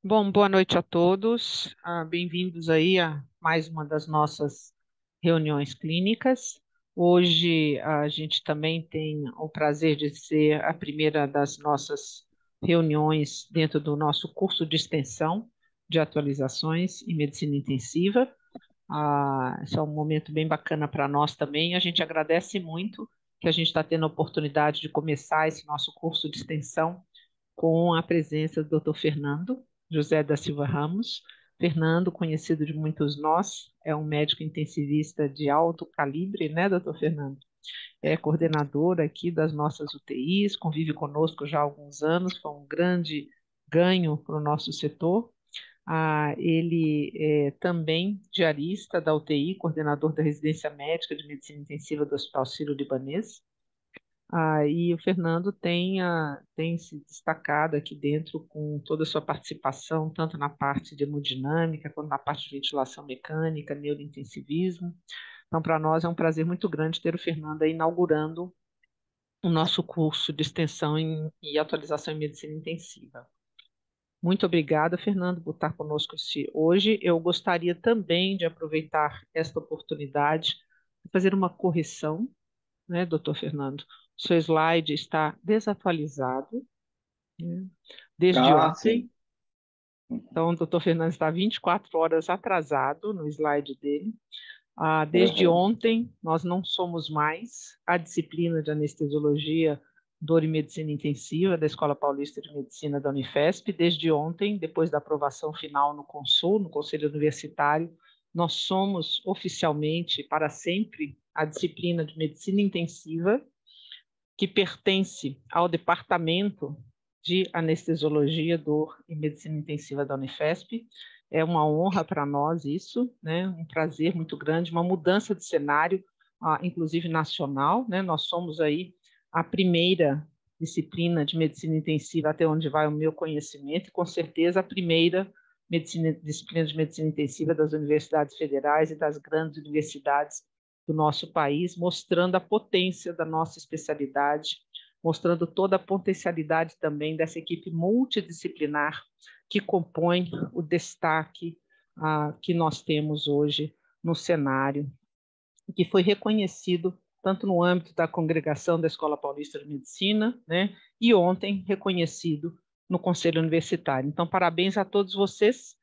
Bom, boa noite a todos. Bem-vindos aí a mais uma das nossas reuniões clínicas. Hoje a gente também tem o prazer de ser a primeira das nossas reuniões dentro do nosso curso de extensão de atualizações em medicina intensiva. Esse é um momento bem bacana para nós também. A gente agradece muito que a gente está tendo a oportunidade de começar esse nosso curso de extensão com a presença do Dr. Fernando José da Silva Ramos. Fernando, conhecido de muitos nós, é um médico intensivista de alto calibre, né, doutor Fernando? É coordenador aqui das nossas UTIs, convive conosco já há alguns anos, foi um grande ganho para o nosso setor. Ele é também diarista da UTI, coordenador da residência médica de medicina intensiva do Hospital Sírio-Libanês. E o Fernando tem se destacado aqui dentro com toda a sua participação, tanto na parte de hemodinâmica, quanto na parte de ventilação mecânica, neurointensivismo. Então, para nós é um prazer muito grande ter o Fernando aí inaugurando o nosso curso de extensão e atualização em medicina intensiva. Muito obrigada, Fernando, por estar conosco hoje. Eu gostaria também de aproveitar esta oportunidade para fazer uma correção, né, doutor Fernando? O seu slide está desatualizado, né, desde Ah, sim. ontem. Então, o doutor Fernando está 24 horas atrasado no slide dele. Desde Aham. ontem, nós não somos mais a disciplina de anestesiologia, dor e medicina intensiva da Escola Paulista de Medicina da Unifesp. Desde ontem, depois da aprovação final no Consul, no Conselho Universitário, nós somos oficialmente, para sempre, a disciplina de medicina intensiva que pertence ao Departamento de Anestesiologia, Dor e Medicina Intensiva da Unifesp. É uma honra para nós isso, né? Um prazer muito grande, uma mudança de cenário, inclusive nacional, né? Nós somos aí a primeira disciplina de medicina intensiva, até onde vai o meu conhecimento, e com certeza a primeira disciplina de medicina intensiva das universidades federais e das grandes universidades do nosso país, mostrando a potência da nossa especialidade, mostrando toda a potencialidade também dessa equipe multidisciplinar que compõe o destaque que nós temos hoje no cenário, que foi reconhecido tanto no âmbito da congregação da Escola Paulista de Medicina, né, e ontem reconhecido no Conselho Universitário. Então, parabéns a todos vocês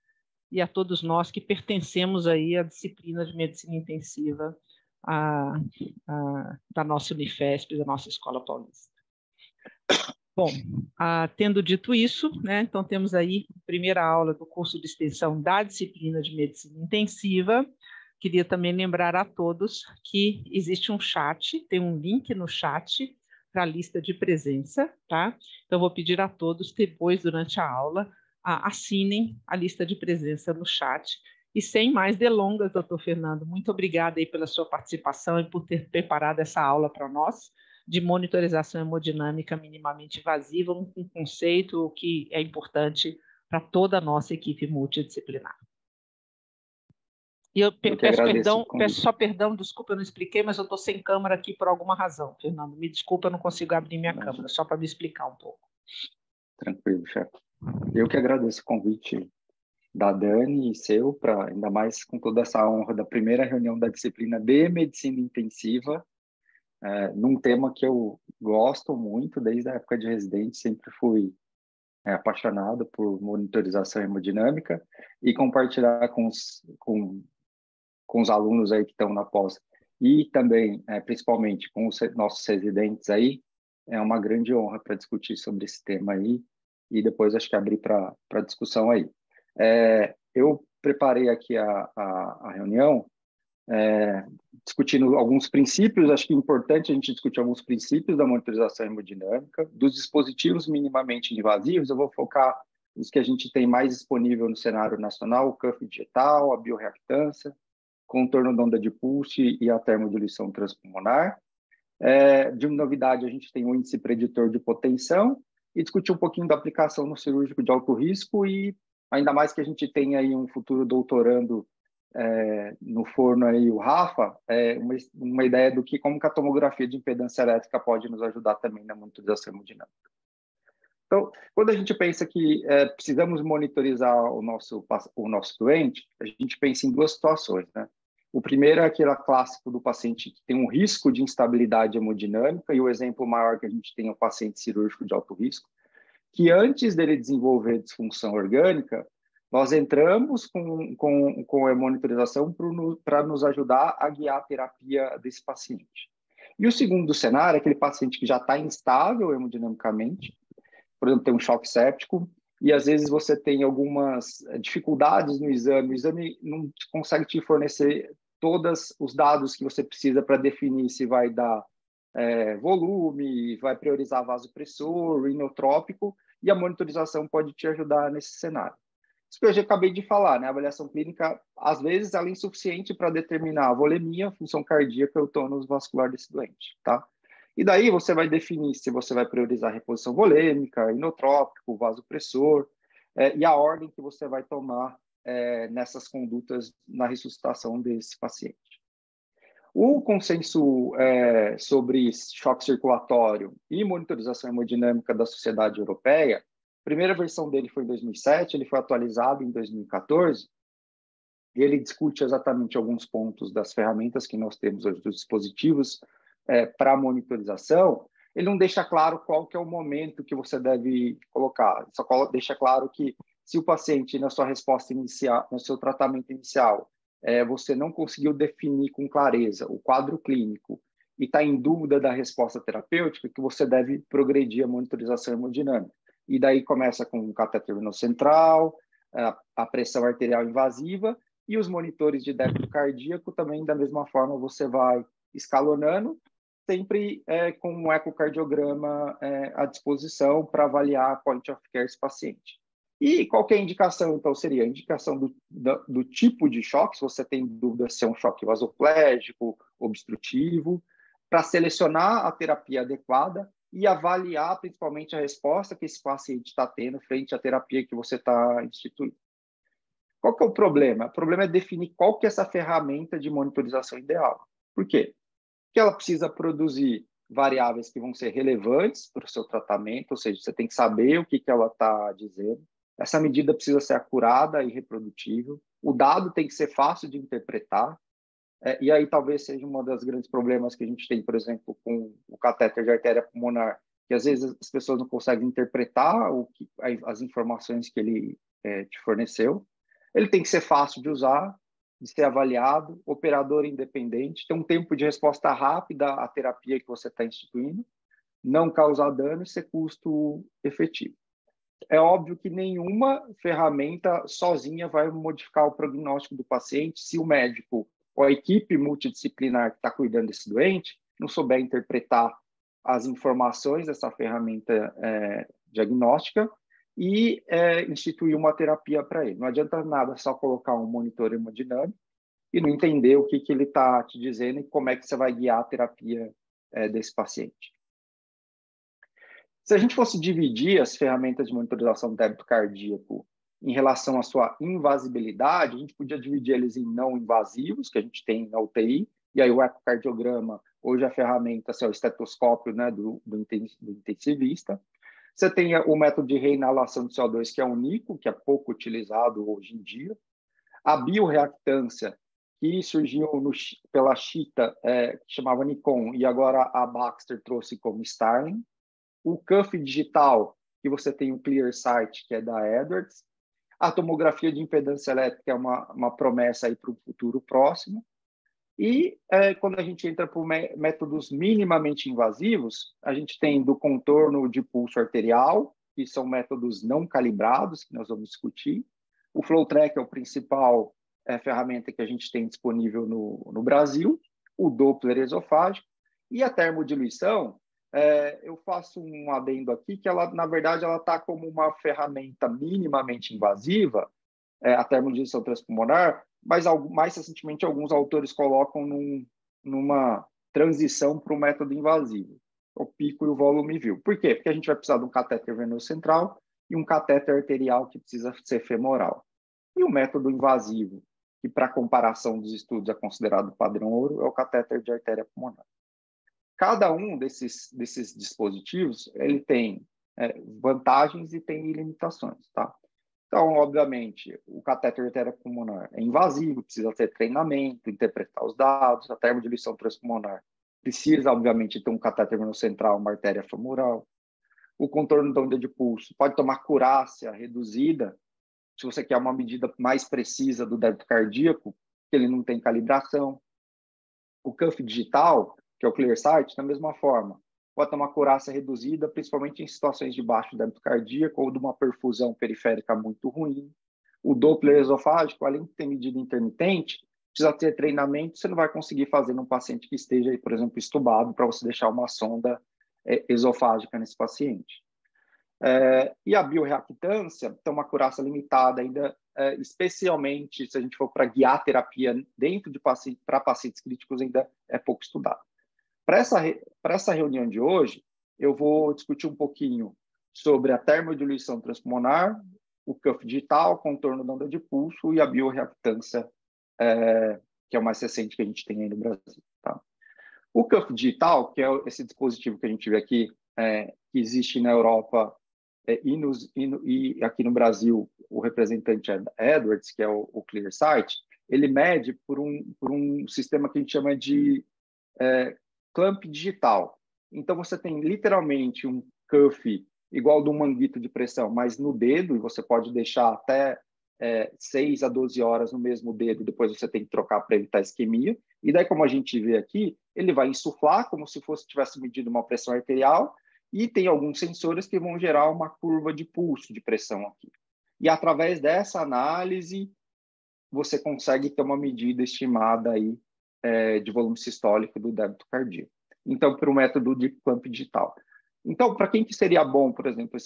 e a todos nós que pertencemos aí à disciplina de medicina intensiva a, da nossa Unifesp, da nossa Escola Paulista. Bom, tendo dito isso, né, então temos aí a primeira aula do curso de extensão da disciplina de medicina intensiva. Queria também lembrar a todos que existe um chat, tem um link no chat para a lista de presença, tá? Então, vou pedir a todos, depois, durante a aula, assinem a lista de presença no chat. E sem mais delongas, doutor Fernando, muito obrigada aí pela sua participação e por ter preparado essa aula para nós de monitorização hemodinâmica minimamente invasiva, um conceito que é importante para toda a nossa equipe multidisciplinar. E eu Eu que peço agradeço o perdão, peço convite. só perdão, desculpa, eu não expliquei, mas eu estou sem câmera aqui por alguma razão, Fernando. Me desculpa, eu não consigo abrir minha câmera, Imagina. só para me explicar um pouco. Tranquilo, chefe. Eu que agradeço o convite da Dani e seu, para ainda mais com toda essa honra da primeira reunião da disciplina de medicina intensiva, num tema que eu gosto muito desde a época de residente, sempre fui apaixonado por monitorização hemodinâmica e compartilhar com os alunos aí que estão na pós e também, principalmente, com os nossos residentes aí, é uma grande honra para discutir sobre esse tema aí e depois acho que abrir para discussão aí. Eu preparei aqui a reunião discutindo alguns princípios, acho que é importante a gente discutir alguns princípios da monitorização hemodinâmica, dos dispositivos minimamente invasivos, eu vou focar nos que a gente tem mais disponível no cenário nacional, o cuff digital, a bioreactância, contorno da onda de pulse e a termodiluição transpulmonar. De novidade, a gente tem o índice preditor de hipotensão e discutir um pouquinho da aplicação no cirúrgico de alto risco e ainda mais que a gente tem aí um futuro doutorando no forno aí, o Rafa, uma ideia como que a tomografia de impedância elétrica pode nos ajudar também na monitorização hemodinâmica. Então, quando a gente pensa que precisamos monitorizar o nosso doente, a gente pensa em duas situações, né? O primeiro é aquele clássico do paciente que tem um risco de instabilidade hemodinâmica, e o exemplo maior que a gente tem é o paciente cirúrgico de alto risco, que antes dele desenvolver disfunção orgânica, nós entramos com a monitorização para nos ajudar a guiar a terapia desse paciente. E o segundo cenário é aquele paciente que já está instável hemodinamicamente, por exemplo, tem um choque séptico, e às vezes você tem algumas dificuldades no exame, o exame não consegue te fornecer todos os dados que você precisa para definir se vai dar volume, vai priorizar vasopressor, inotrópico, e a monitorização pode te ajudar nesse cenário. Isso que eu já acabei de falar, né? A avaliação clínica, às vezes, ela é insuficiente para determinar a volemia, a função cardíaca e o tônus vascular desse doente, tá? E daí você vai definir se você vai priorizar reposição volêmica, inotrópico, vasopressor, e a ordem que você vai tomar nessas condutas na ressuscitação desse paciente. O consenso sobre choque circulatório e monitorização hemodinâmica da Sociedade Europeia, a primeira versão dele foi em 2007, ele foi atualizado em 2014, e ele discute exatamente alguns pontos das ferramentas que nós temos hoje, dos dispositivos para monitorização. Ele não deixa claro qual que é o momento que você deve colocar, só deixa claro que se o paciente, na sua resposta inicial, no seu tratamento inicial, você não conseguiu definir com clareza o quadro clínico e está em dúvida da resposta terapêutica, que você deve progredir a monitorização hemodinâmica. E daí começa com o catéter venoso central, a pressão arterial invasiva e os monitores de débito cardíaco também, da mesma forma, você vai escalonando, sempre com um ecocardiograma à disposição para avaliar a quality of care desse paciente. E qual que é a indicação, então? Seria a indicação do tipo de choque, se você tem dúvida se é um choque vasoplégico, obstrutivo, para selecionar a terapia adequada e avaliar principalmente a resposta que esse paciente está tendo frente à terapia que você está instituindo. Qual que é o problema? O problema é definir qual que é essa ferramenta de monitorização ideal. Por quê? Porque ela precisa produzir variáveis que vão ser relevantes para o seu tratamento, ou seja, você tem que saber o que ela está dizendo. Essa medida precisa ser acurada e reprodutível. O dado tem que ser fácil de interpretar. E aí talvez seja um dos grandes problemas que a gente tem, por exemplo, com o catéter de artéria pulmonar, que às vezes as pessoas não conseguem interpretar as informações que ele te forneceu. Ele tem que ser fácil de usar, de ser avaliado, operador independente, ter um tempo de resposta rápida à terapia que você está instituindo, não causar dano e ser custo efetivo. É óbvio que nenhuma ferramenta sozinha vai modificar o prognóstico do paciente se o médico ou a equipe multidisciplinar que está cuidando desse doente não souber interpretar as informações dessa ferramenta diagnóstica e instituir uma terapia para ele. Não adianta nada só colocar um monitor hemodinâmico e não entender o que ele está te dizendo e como é que você vai guiar a terapia desse paciente. Se a gente fosse dividir as ferramentas de monitorização do débito cardíaco em relação à sua invasibilidade, a gente podia dividir eles em não invasivos, que a gente tem na UTI, e aí o ecocardiograma, hoje a ferramenta, assim, o estetoscópio, né, do intensivista. Você tem o método de reinalação de CO2, que é o NICO, que é pouco utilizado hoje em dia. A bioreactância, que surgiu pela Chita, que chamava Nikon, e agora a Baxter trouxe como Starling. O Cuff digital, que você tem o ClearSight, que é da Edwards. A tomografia de impedância elétrica é uma promessa aí para o futuro próximo. E quando a gente entra por métodos minimamente invasivos, a gente tem do contorno de pulso arterial, que são métodos não calibrados, que nós vamos discutir. O FlowTrack é o principal ferramenta que a gente tem disponível no Brasil. O Doppler esofágico. E a termodiluição, eu faço um adendo aqui, que ela, na verdade, ela está como uma ferramenta minimamente invasiva, a termodiluição transpulmonar, mas mais recentemente alguns autores colocam numa transição para o método invasivo, o pico e o volume view. Por quê? Porque a gente vai precisar de um catéter venoso central e um catéter arterial que precisa ser femoral. E o método invasivo, que para comparação dos estudos é considerado padrão ouro, é o catéter de artéria pulmonar. Cada um desses dispositivos ele tem vantagens e tem limitações, tá? Então, obviamente, o catéter arteriopulmonar é invasivo, precisa ter treinamento, interpretar os dados, a termodiluição transpulmonar precisa, obviamente, ter um catéter venocentral, uma artéria femoral. O contorno da onda de pulso pode tomar curácia reduzida, se você quer uma medida mais precisa do débito cardíaco, que ele não tem calibração. O cuff digital, que é o ClearSight, da mesma forma, pode ter uma curácia reduzida, principalmente em situações de baixo débito cardíaco ou de uma perfusão periférica muito ruim. O Doppler esofágico, além de ter medida intermitente, precisa ter treinamento, você não vai conseguir fazer num paciente que esteja, por exemplo, estubado, para você deixar uma sonda esofágica nesse paciente. E a bioreactância tem uma curácia limitada ainda, especialmente se a gente for para guiar terapia dentro de pacientes, para pacientes críticos, ainda é pouco estudado. Para essa reunião de hoje, eu vou discutir um pouquinho sobre a termodiluição transpulmonar, o cuff digital, contorno da onda de pulso e a bioreactância, que é o mais recente que a gente tem aí no Brasil. Tá? O cuff digital, que é esse dispositivo que a gente vê aqui, que existe na Europa e aqui no Brasil, o representante é Edwards, que é o ClearSight, ele mede por um sistema que a gente chama de clamp digital. Então, você tem literalmente um cuff igual do manguito de pressão, mas no dedo, e você pode deixar até 6 a 12 horas no mesmo dedo, depois você tem que trocar para evitar isquemia. E daí, como a gente vê aqui, ele vai insuflar como se tivesse medido uma pressão arterial, e tem alguns sensores que vão gerar uma curva de pulso de pressão aqui. E através dessa análise, você consegue ter uma medida estimada aí, de volume sistólico do débito cardíaco. Então, para o método de clamp digital. Então, para quem que seria bom, por exemplo,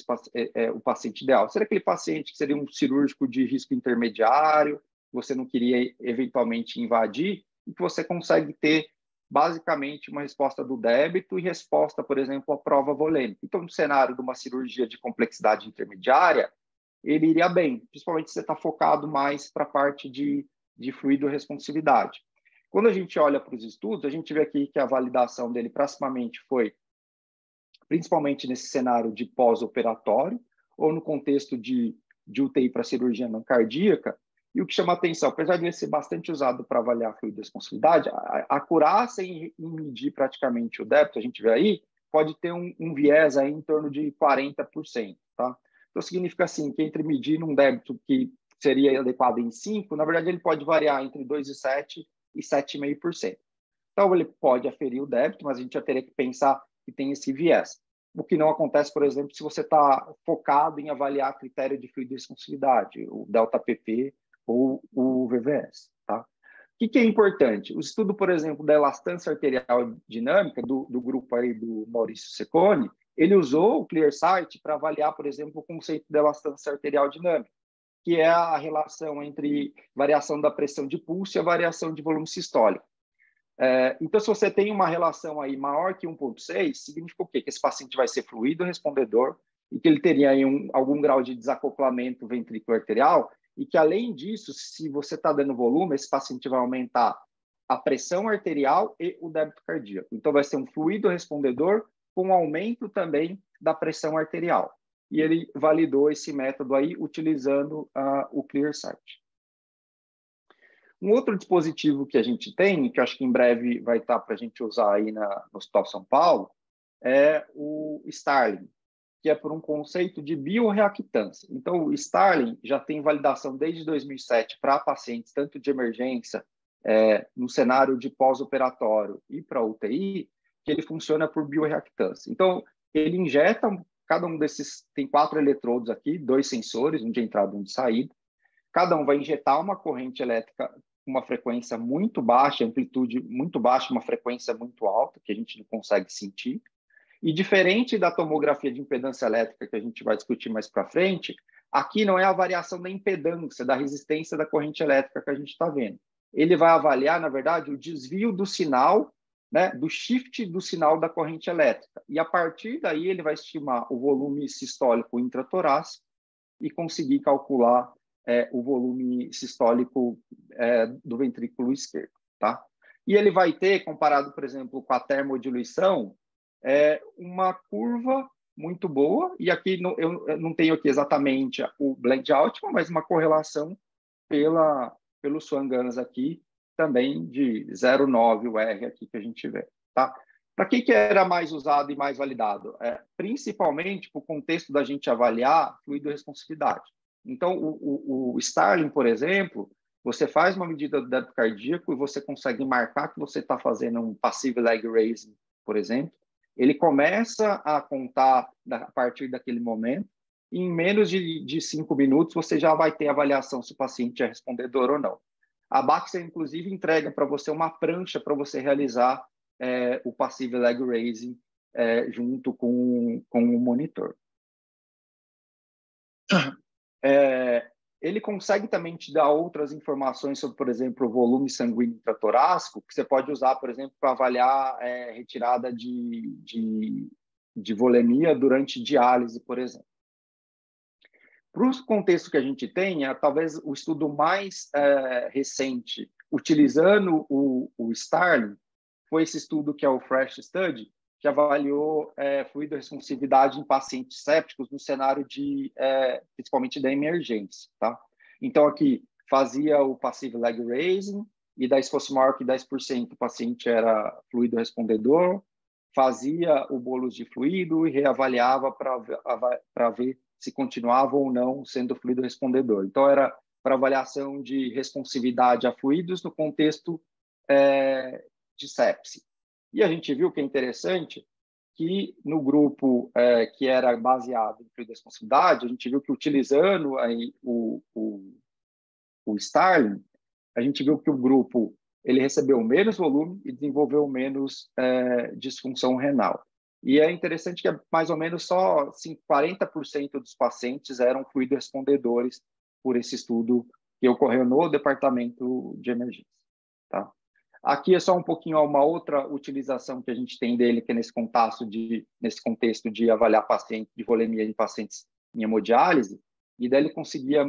o paciente ideal? Seria aquele paciente que seria um cirúrgico de risco intermediário, você não queria eventualmente invadir, e que você consegue ter, basicamente, uma resposta do débito e resposta, por exemplo, à prova volêmica. Então, no cenário de uma cirurgia de complexidade intermediária, ele iria bem, principalmente se você está focado mais para a parte de fluido responsividade. Quando a gente olha para os estudos, a gente vê aqui que a validação dele proximamente foi principalmente nesse cenário de pós-operatório ou no contexto de UTI para cirurgia não cardíaca. E o que chama atenção, apesar de ele ser bastante usado para avaliar a fluido responsividade, a acurácia em medir praticamente o débito, a gente vê aí, pode ter um viés aí em torno de 40%. Tá? Então, significa assim, que entre medir um débito que seria adequado em 5, na verdade, ele pode variar entre 2,7% e 7,5%. Então, ele pode aferir o débito, mas a gente já teria que pensar que tem esse viés. O que não acontece, por exemplo, se você está focado em avaliar critério de fluido responsividade, o delta-PP ou o VVS. Tá? O que é importante? O estudo, por exemplo, da elastância arterial dinâmica, do grupo aí do Maurício Cecconi, ele usou o ClearSight para avaliar, por exemplo, o conceito de elastância arterial dinâmica, que é a relação entre variação da pressão de pulso e a variação de volume sistólico. Então, se você tem uma relação aí maior que 1,6, significa o quê? Que esse paciente vai ser fluido respondedor e que ele teria aí algum grau de desacoplamento ventrículo arterial e que, além disso, se você está dando volume, esse paciente vai aumentar a pressão arterial e o débito cardíaco. Então, vai ser um fluido respondedor com aumento também da pressão arterial. E ele validou esse método aí utilizando o ClearSight. Um outro dispositivo que a gente tem, que acho que em breve vai estar para a gente usar aí no Hospital São Paulo, é o Starling, que é por um conceito de bioreactância. Então, o Starling já tem validação desde 2007 para pacientes, tanto de emergência, no cenário de pós-operatório e para UTI, que ele funciona por bioreactância. Então, ele injeta, cada um desses, tem 4 eletrodos aqui, 2 sensores, um de entrada e um de saída. Cada um vai injetar uma corrente elétrica com uma frequência muito baixa, amplitude muito baixa, uma frequência muito alta, que a gente não consegue sentir. E diferente da tomografia de impedância elétrica, que a gente vai discutir mais para frente, aqui não é a variação da impedância, da resistência da corrente elétrica que a gente está vendo. Ele vai avaliar, na verdade, o desvio do sinal, né, do shift do sinal da corrente elétrica. E a partir daí ele vai estimar o volume sistólico intratorácico e conseguir calcular o volume sistólico do ventrículo esquerdo. Tá? E ele vai ter, comparado, por exemplo, com a termodiluição, uma curva muito boa, e aqui eu não tenho aqui exatamente o blend ótimo, mas uma correlação pelo Swan-Ganz aqui, também de 0,9 o R aqui que a gente vê. Tá? Para que era mais usado e mais validado? Principalmente para o contexto da gente avaliar fluido responsividade. Então, o Starling, por exemplo, você faz uma medida do débito cardíaco e você consegue marcar que você está fazendo um passive leg raising, por exemplo. Ele começa a contar a partir daquele momento, e em menos de 5 minutos você já vai ter avaliação se o paciente é respondedor ou não. A Baxter, inclusive, entrega para você uma prancha para você realizar o passive leg raising junto com o monitor. Ele consegue também te dar outras informações sobre, por exemplo, o volume sanguíneo intratorácico, que você pode usar, por exemplo, para avaliar retirada de volemia durante diálise, por exemplo. Para o contexto que a gente tem, talvez o estudo mais recente, utilizando o Starling, foi esse estudo que é o Fresh Study, que avaliou fluido responsividade em pacientes sépticos no cenário principalmente da emergência. Tá? Então, aqui fazia o passive leg raising, e daí, se fosse maior que 10%, o paciente era fluido respondedor, fazia o bolus de fluido e reavaliava para ver se continuava ou não sendo fluido respondedor. Então, era para avaliação de responsividade a fluidos no contexto de sepse. E a gente viu que é interessante que no grupo que era baseado em fluido responsividade, a gente viu que utilizando aí o Starling, a gente viu que o grupo ele recebeu menos volume e desenvolveu menos disfunção renal. E é interessante que mais ou menos só 40% dos pacientes eram fluido respondedores por esse estudo que ocorreu no departamento de emergência. Tá? Aqui é só um pouquinho uma outra utilização que a gente tem dele, que é nesse contexto de avaliar paciente de volemia em pacientes em hemodiálise, e daí ele conseguia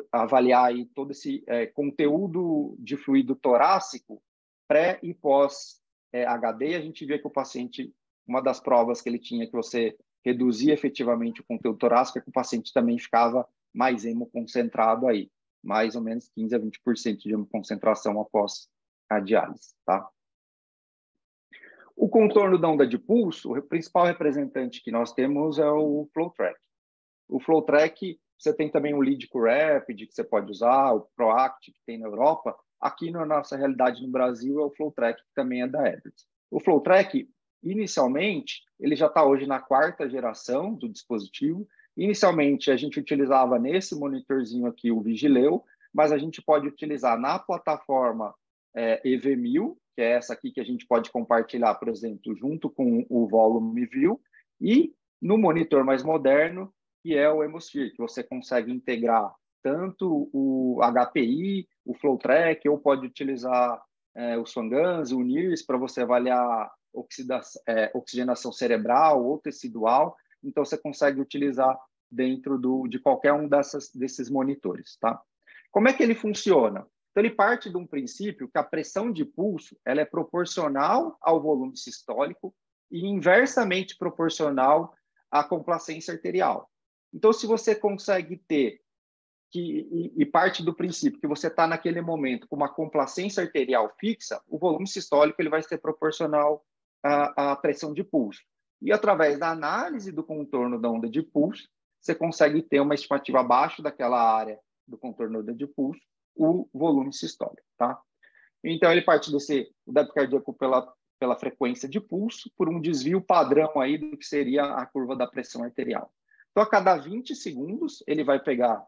avaliar aí todo esse conteúdo de fluido torácico pré e pós HD. A gente via que o paciente, uma das provas que ele tinha que você reduzia efetivamente o conteúdo torácico, é que o paciente também ficava mais hemoconcentrado aí, mais ou menos 15 a 20% de hemoconcentração após a diálise, tá? O contorno da onda de pulso, o principal representante que nós temos é o FlowTrack. O FlowTrack, você tem também o LeadCo Rapid, que você pode usar, o PROACT, que tem na Europa. Aqui na nossa realidade no Brasil é o FlowTrack, que também é da Edwards. O FlowTrack, inicialmente, ele já está hoje na 4ª geração do dispositivo. Inicialmente, a gente utilizava nesse monitorzinho aqui o Vigileu, mas a gente pode utilizar na plataforma EV1000, que é essa aqui que a gente pode compartilhar, por exemplo, junto com o Volume View, e no monitor mais moderno, que é o Hemisphere, que você consegue integrar tanto o HPI, o FlowTrack, ou pode utilizar o Swan-Ganz, o NIRS, para você avaliar oxigenação cerebral ou tecidual. Então, você consegue utilizar dentro de qualquer um desses monitores. Tá? Como é que ele funciona? Então, ele parte de um princípio que a pressão de pulso ela é proporcional ao volume sistólico e inversamente proporcional à complacência arterial. Então, se você consegue ter e parte do princípio que você está naquele momento com uma complacência arterial fixa, o volume sistólico ele vai ser proporcional à pressão de pulso. E através da análise do contorno da onda de pulso, você consegue ter uma estimativa abaixo daquela área do contorno da onda de pulso, o volume sistólico, tá? Então, ele parte o débito cardíaco pela frequência de pulso, por um desvio padrão aí do que seria a curva da pressão arterial. Então, a cada 20 segundos, ele vai pegar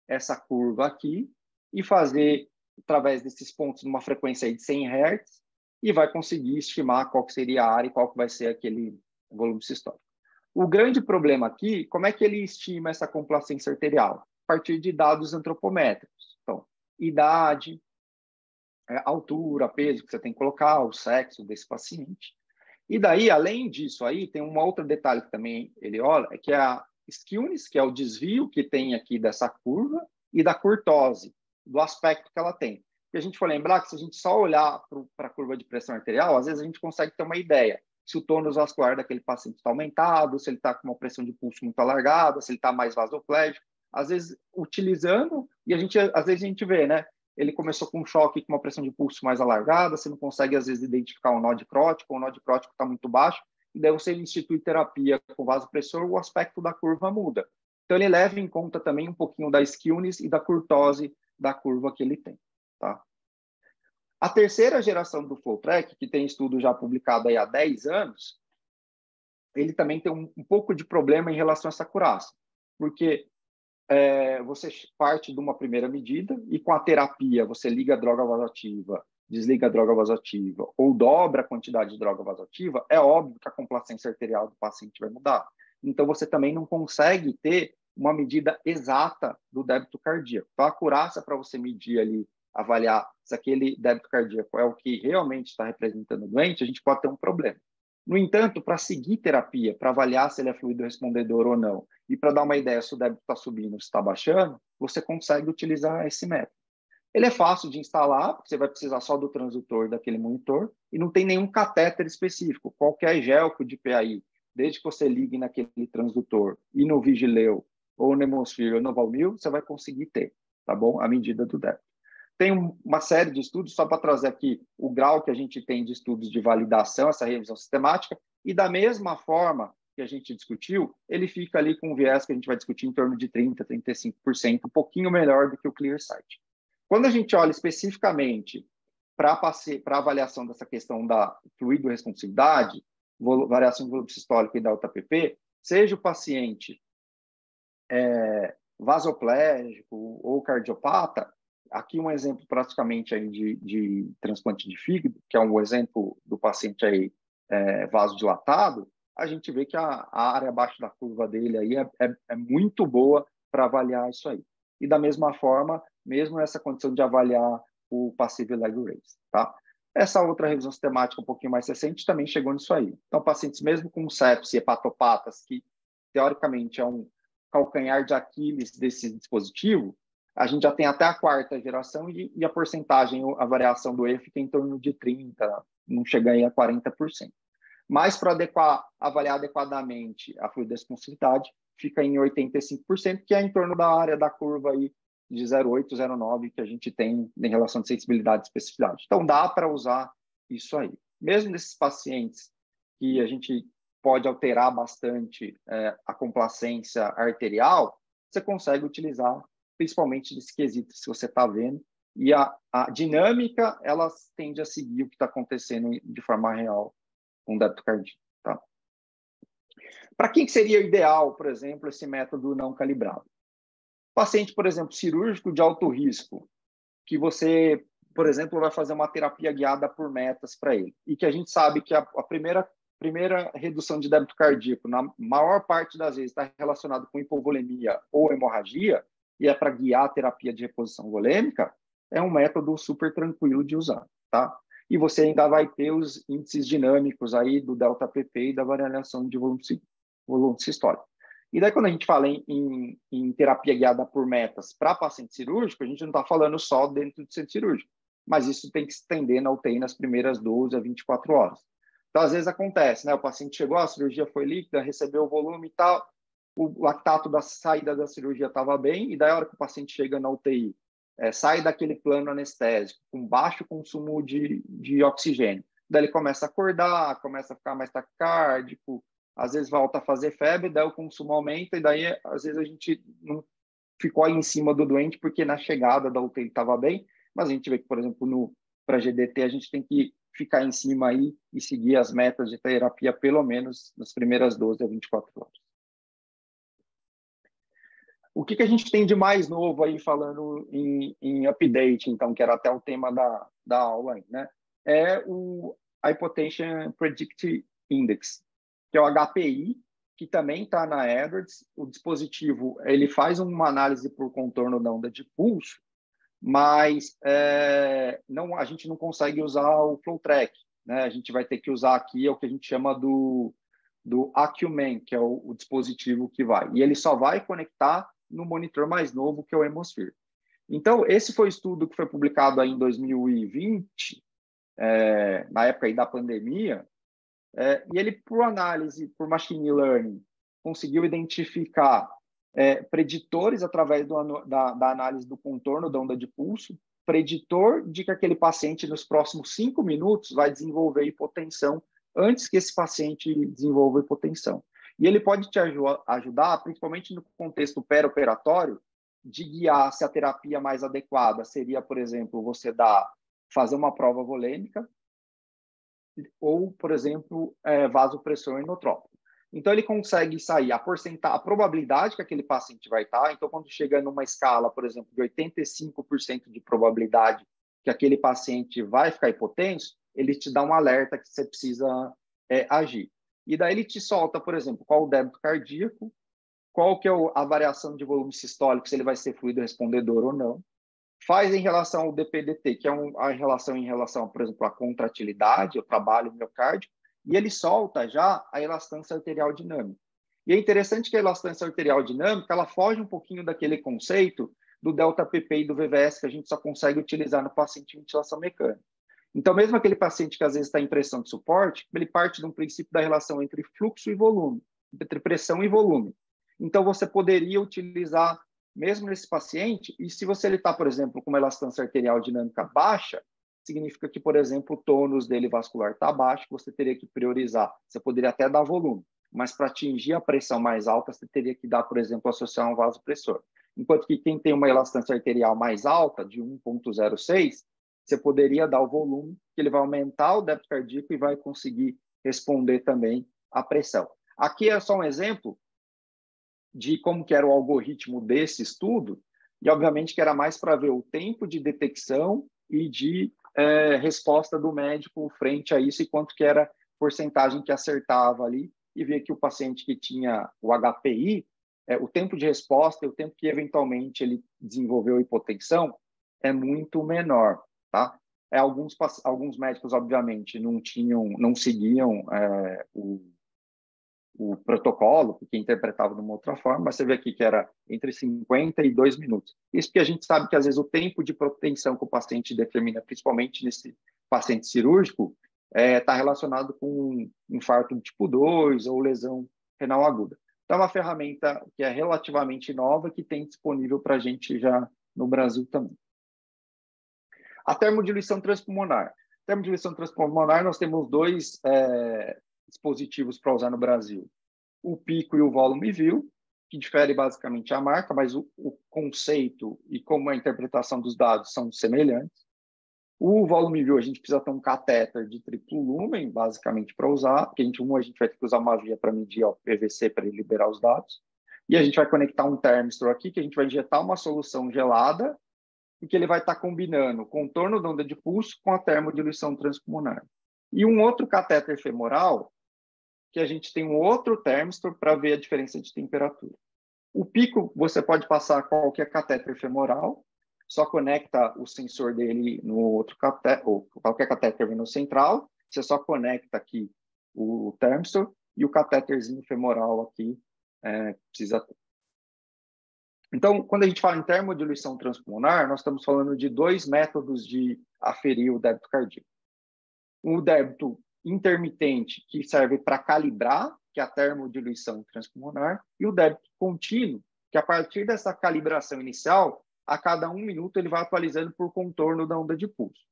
essa curva aqui e fazer, através desses pontos, numa frequência aí de 100 Hz, e vai conseguir estimar qual que seria a área e qual que vai ser aquele volume sistólico. O grande problema aqui, como é que ele estima essa complacência arterial? A partir de dados antropométricos. Então, idade, altura, peso que você tem que colocar, o sexo desse paciente. E daí, além disso aí, tem um outro detalhe que também ele olha, que é a skewness, que é o desvio que tem aqui dessa curva, e da curtose, do aspecto que ela tem. E a gente for lembrar que se a gente só olhar para a curva de pressão arterial, às vezes a gente consegue ter uma ideia. se o tônus vascular daquele paciente está aumentado, se ele está com uma pressão de pulso muito alargada, se ele está mais vasoplégico. Às vezes, utilizando, e às vezes a gente vê, né? Ele começou com um choque com uma pressão de pulso mais alargada, você não consegue, às vezes, identificar o nó dicrótico, ou o nó dicrótico está muito baixo, e daí você institui terapia com vasopressor, o aspecto da curva muda. Então, ele leva em conta também um pouquinho da skewness e da curtose da curva que ele tem, tá? A terceira geração do FlowTrack, que tem estudo já publicado aí há 10 anos, ele também tem um pouco de problema em relação a essa acurácia, porque você parte de uma primeira medida e com a terapia você liga a droga vasoativa, desliga a droga vasoativa ou dobra a quantidade de droga vasoativa, é óbvio que a complacência arterial do paciente vai mudar. Então, você também não consegue ter uma medida exata do débito cardíaco. Então, a acurácia para você medir ali, avaliar se aquele débito cardíaco é o que realmente está representando o doente, a gente pode ter um problema. No entanto, para seguir terapia, para avaliar se ele é fluido respondedor ou não, e para dar uma ideia se o débito está subindo ou se está baixando, você consegue utilizar esse método. Ele é fácil de instalar, porque você vai precisar só do transdutor daquele monitor, e não tem nenhum catéter específico. Qualquer gelco de PAI, desde que você ligue naquele transdutor, e no Vigileu, ou no Hemosfera, ou no Valmil, você vai conseguir ter, tá bom? A medida do débito. Tem uma série de estudos, só para trazer aqui o grau que a gente tem de estudos de validação, essa revisão sistemática, e da mesma forma que a gente discutiu, ele fica ali com um viés que a gente vai discutir em torno de 30%, 35%, um pouquinho melhor do que o ClearSight. Quando a gente olha especificamente para a avaliação dessa questão da fluido-responsividade, variação do volume sistólico e da UTPP, seja o paciente vasoplégico ou cardiopata, aqui um exemplo praticamente aí de transplante de fígado, que é um exemplo do paciente aí vasodilatado, a gente vê que a área abaixo da curva dele aí é muito boa para avaliar isso aí. E da mesma forma, mesmo nessa condição de avaliar o passive leg raise, tá? Essa outra revisão sistemática um pouquinho mais recente também chegou nisso aí. Então, pacientes mesmo com sepse e hepatopatas, que teoricamente é um calcanhar de Aquiles desse dispositivo, a gente já tem até a quarta geração e a porcentagem, a variação do E fica em torno de 30%, não chega aí a 40%. Mas para avaliar adequadamente a fluidosponsividade, fica em 85%, que é em torno da área da curva aí de 0,8, 0,9 que a gente tem em relação de sensibilidade e especificidade. Então, dá para usar isso aí. Mesmo nesses pacientes que a gente pode alterar bastante a complacência arterial, você consegue utilizar principalmente nesse quesito, se você está vendo, e a dinâmica, ela tende a seguir o que está acontecendo de forma real com o débito cardíaco. Tá? Para quem seria ideal, por exemplo, esse método não calibrado? Paciente, por exemplo, cirúrgico de alto risco, que você, por exemplo, vai fazer uma terapia guiada por metas para ele, e que a gente sabe que a primeira redução de débito cardíaco, na maior parte das vezes, está relacionado com hipovolemia ou hemorragia, e é para guiar a terapia de reposição volêmica, é um método super tranquilo de usar, tá? E você ainda vai ter os índices dinâmicos aí do delta-PP e da variação de volume sistólico. E daí, quando a gente fala em terapia guiada por metas para paciente cirúrgico, a gente não está falando só dentro do centro cirúrgico, mas isso tem que se estender na UTI nas primeiras 12 a 24 horas. Então, às vezes acontece, né? O paciente chegou, a cirurgia foi líquida, recebeu o volume e tal, o lactato da saída da cirurgia estava bem, e daí a hora que o paciente chega na UTI, sai daquele plano anestésico, com baixo consumo de oxigênio. Daí ele começa a acordar, começa a ficar mais taquicárdico, às vezes volta a fazer febre, daí o consumo aumenta, e daí às vezes a gente não ficou aí em cima do doente, porque na chegada da UTI estava bem, mas a gente vê que, por exemplo, para GDT, a gente tem que ficar em cima aí e seguir as metas de terapia, pelo menos nas primeiras 12 a 24 horas. O que a gente tem de mais novo aí, falando em update, então, que era até o tema da aula aí, né? É o Hypotension Predict Index, que é o HPI, que também está na Edwards. O dispositivo, ele faz uma análise por contorno da onda de pulso, mas a gente não consegue usar o FlowTrack, né? A gente vai ter que usar aqui o que a gente chama do Acumen, que é o dispositivo que vai. E ele só vai conectar no monitor mais novo, que é o Hemosfera. Então, esse foi o estudo que foi publicado aí em 2020, na época aí da pandemia, E ele, por análise, por machine learning, conseguiu identificar preditores através da análise do contorno da onda de pulso, preditor de que aquele paciente, nos próximos 5 minutos, vai desenvolver hipotensão antes que esse paciente desenvolva hipotensão. E ele pode te ajudar, principalmente no contexto pré-operatório, de guiar se a terapia mais adequada seria, por exemplo, fazer uma prova volêmica ou, por exemplo, vasopressor inotrópico. Então, ele consegue sair a probabilidade que aquele paciente vai estar. Então, quando chega numa escala, por exemplo, de 85% de probabilidade que aquele paciente vai ficar hipotenso, ele te dá um alerta que você precisa agir. E daí ele te solta, por exemplo, qual o débito cardíaco, qual que é a variação de volume sistólico, se ele vai ser fluido respondedor ou não. Faz em relação ao DPDT, que é a relação em relação, por exemplo, à contratilidade, ao trabalho miocárdico, e ele solta já a elastância arterial dinâmica. E é interessante que a elastância arterial dinâmica, ela foge um pouquinho daquele conceito do delta-PP e do VVS, que a gente só consegue utilizar no paciente em ventilação mecânica. Então, mesmo aquele paciente que às vezes está em pressão de suporte, ele parte de um princípio da relação entre fluxo e volume, entre pressão e volume. Então, você poderia utilizar, mesmo nesse paciente, e se ele está, por exemplo, com uma elastância arterial dinâmica baixa, significa que, por exemplo, o tônus dele vascular está baixo, você teria que priorizar. Você poderia até dar volume, mas para atingir a pressão mais alta, você teria que dar, por exemplo, associar um vasopressor. Enquanto que quem tem uma elastância arterial mais alta, de 1,06, você poderia dar o volume, que ele vai aumentar o débito cardíaco e vai conseguir responder também à pressão. Aqui é só um exemplo de como que era o algoritmo desse estudo, e obviamente que era mais para ver o tempo de detecção e de resposta do médico frente a isso e quanto que era a porcentagem que acertava ali, e ver que o paciente que tinha o HPI, o tempo de resposta e o tempo que eventualmente ele desenvolveu hipotensão é muito menor. Tá? Alguns médicos, obviamente, não seguiam o protocolo, porque interpretava de uma outra forma, mas você vê aqui que era entre 50 e 2 minutos. Isso porque a gente sabe que, às vezes, o tempo de propensão que o paciente determina, principalmente nesse paciente cirúrgico, está relacionado com infarto tipo 2 ou lesão renal aguda. Então, é uma ferramenta que é relativamente nova, que tem disponível para a gente já no Brasil também. A termodiluição transpulmonar. Termodiluição transpulmonar, nós temos 2 dispositivos para usar no Brasil. O Pico e o Volumivil, que difere basicamente a marca, mas o conceito e como a interpretação dos dados são semelhantes. O Volumivil, a gente precisa ter um catéter de triplo lumen, basicamente, para usar, porque a gente vai ter que usar uma via para medir o PVC para ele liberar os dados. E a gente vai conectar um termistor aqui, que a gente vai injetar uma solução gelada, e que ele vai estar combinando o contorno da onda de pulso com a termodiluição transpulmonar. E um outro catéter femoral, que a gente tem um outro termistor para ver a diferença de temperatura. O Pico, você pode passar qualquer catéter femoral, só conecta o sensor dele no outro catéter, ou qualquer catéter no central, você só conecta aqui o termistor e o catéterzinho femoral aqui precisa ter. Então, quando a gente fala em termodiluição transpulmonar, nós estamos falando de 2 métodos de aferir o débito cardíaco. O débito intermitente, que serve para calibrar, que é a termodiluição transpulmonar, e o débito contínuo, que a partir dessa calibração inicial, a cada 1 minuto ele vai atualizando por contorno da onda de pulso.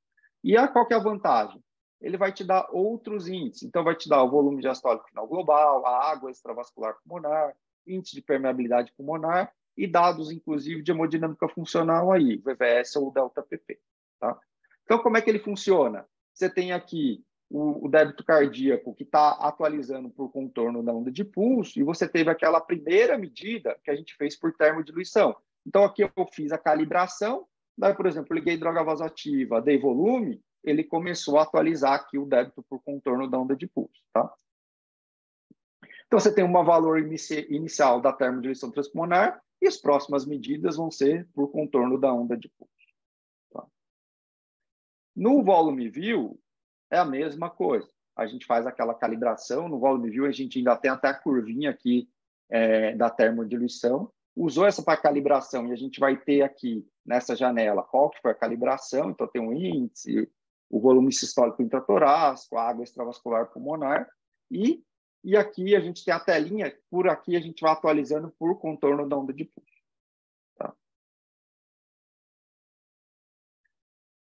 E qual que é a vantagem? Ele vai te dar outros índices. Então, vai te dar o volume diastólico final global, a água extravascular pulmonar, índice de permeabilidade pulmonar, e dados, inclusive, de hemodinâmica funcional aí, VVS ou delta-PP. Tá? Então, como é que ele funciona? Você tem aqui o débito cardíaco que está atualizando por contorno da onda de pulso, e você teve aquela primeira medida que a gente fez por termodiluição. Então, aqui eu fiz a calibração, daí, por exemplo, liguei droga vasoativa, dei volume, ele começou a atualizar aqui o débito por contorno da onda de pulso. Tá? Então, você tem um valor inicial da termodiluição transpulmonar, e as próximas medidas vão ser por contorno da onda de pulso. Tá? No Volumivil, é a mesma coisa. A gente faz aquela calibração. No Volumivil, a gente ainda tem até a curvinha aqui da termodiluição. Usou essa para calibração e a gente vai ter aqui, nessa janela, qual que foi a calibração. Então, tem um índice, o volume sistólico intratorácico, a água extravascular pulmonar. E aqui a gente tem a telinha, por aqui a gente vai atualizando por contorno da onda de puxo. Tá?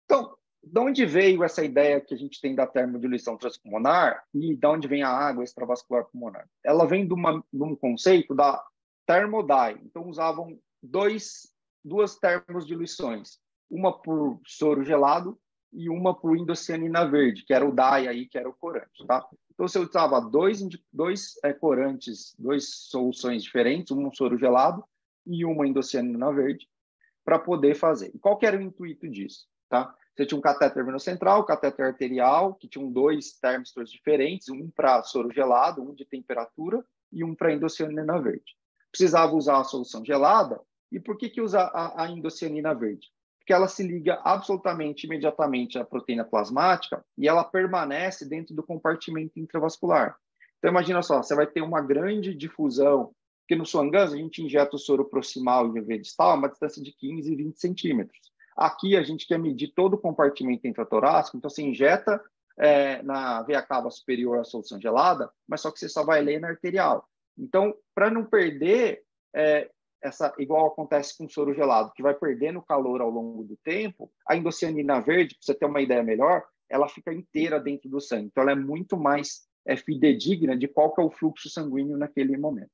Então, de onde veio essa ideia que a gente tem da termodiluição transpulmonar e de onde vem a água extravascular pulmonar? Ela vem de um conceito da termodai. Então, usavam duas termodiluições, uma por soro gelado e uma por indocianina verde, que era o DAI aí, que era o corante, tá? Então, você usava dois corantes, duas soluções diferentes, um soro gelado e uma indocianina verde, para poder fazer. E qual que era o intuito disso, tá? Você tinha um catéter venocentral, um catéter arterial, que tinham dois termistores diferentes, um para soro gelado, um de temperatura, e um para indocianina verde. Precisava usar a solução gelada. E por que usa a indocianina verde? Porque ela se liga absolutamente, imediatamente à proteína plasmática e ela permanece dentro do compartimento intravascular. Então, imagina só, você vai ter uma grande difusão, porque no Swan-Ganz a gente injeta o soro proximal e o distal a uma distância de 15 e 20 centímetros. Aqui a gente quer medir todo o compartimento intratorácico, então você injeta na veia cava superior a solução gelada, mas só que você só vai ler na arterial. Então, para não perder igual acontece com o soro gelado, que vai perdendo calor ao longo do tempo, a indocianina verde, para você ter uma ideia melhor, ela fica inteira dentro do sangue. Então, ela é muito mais fidedigna de qual que é o fluxo sanguíneo naquele momento.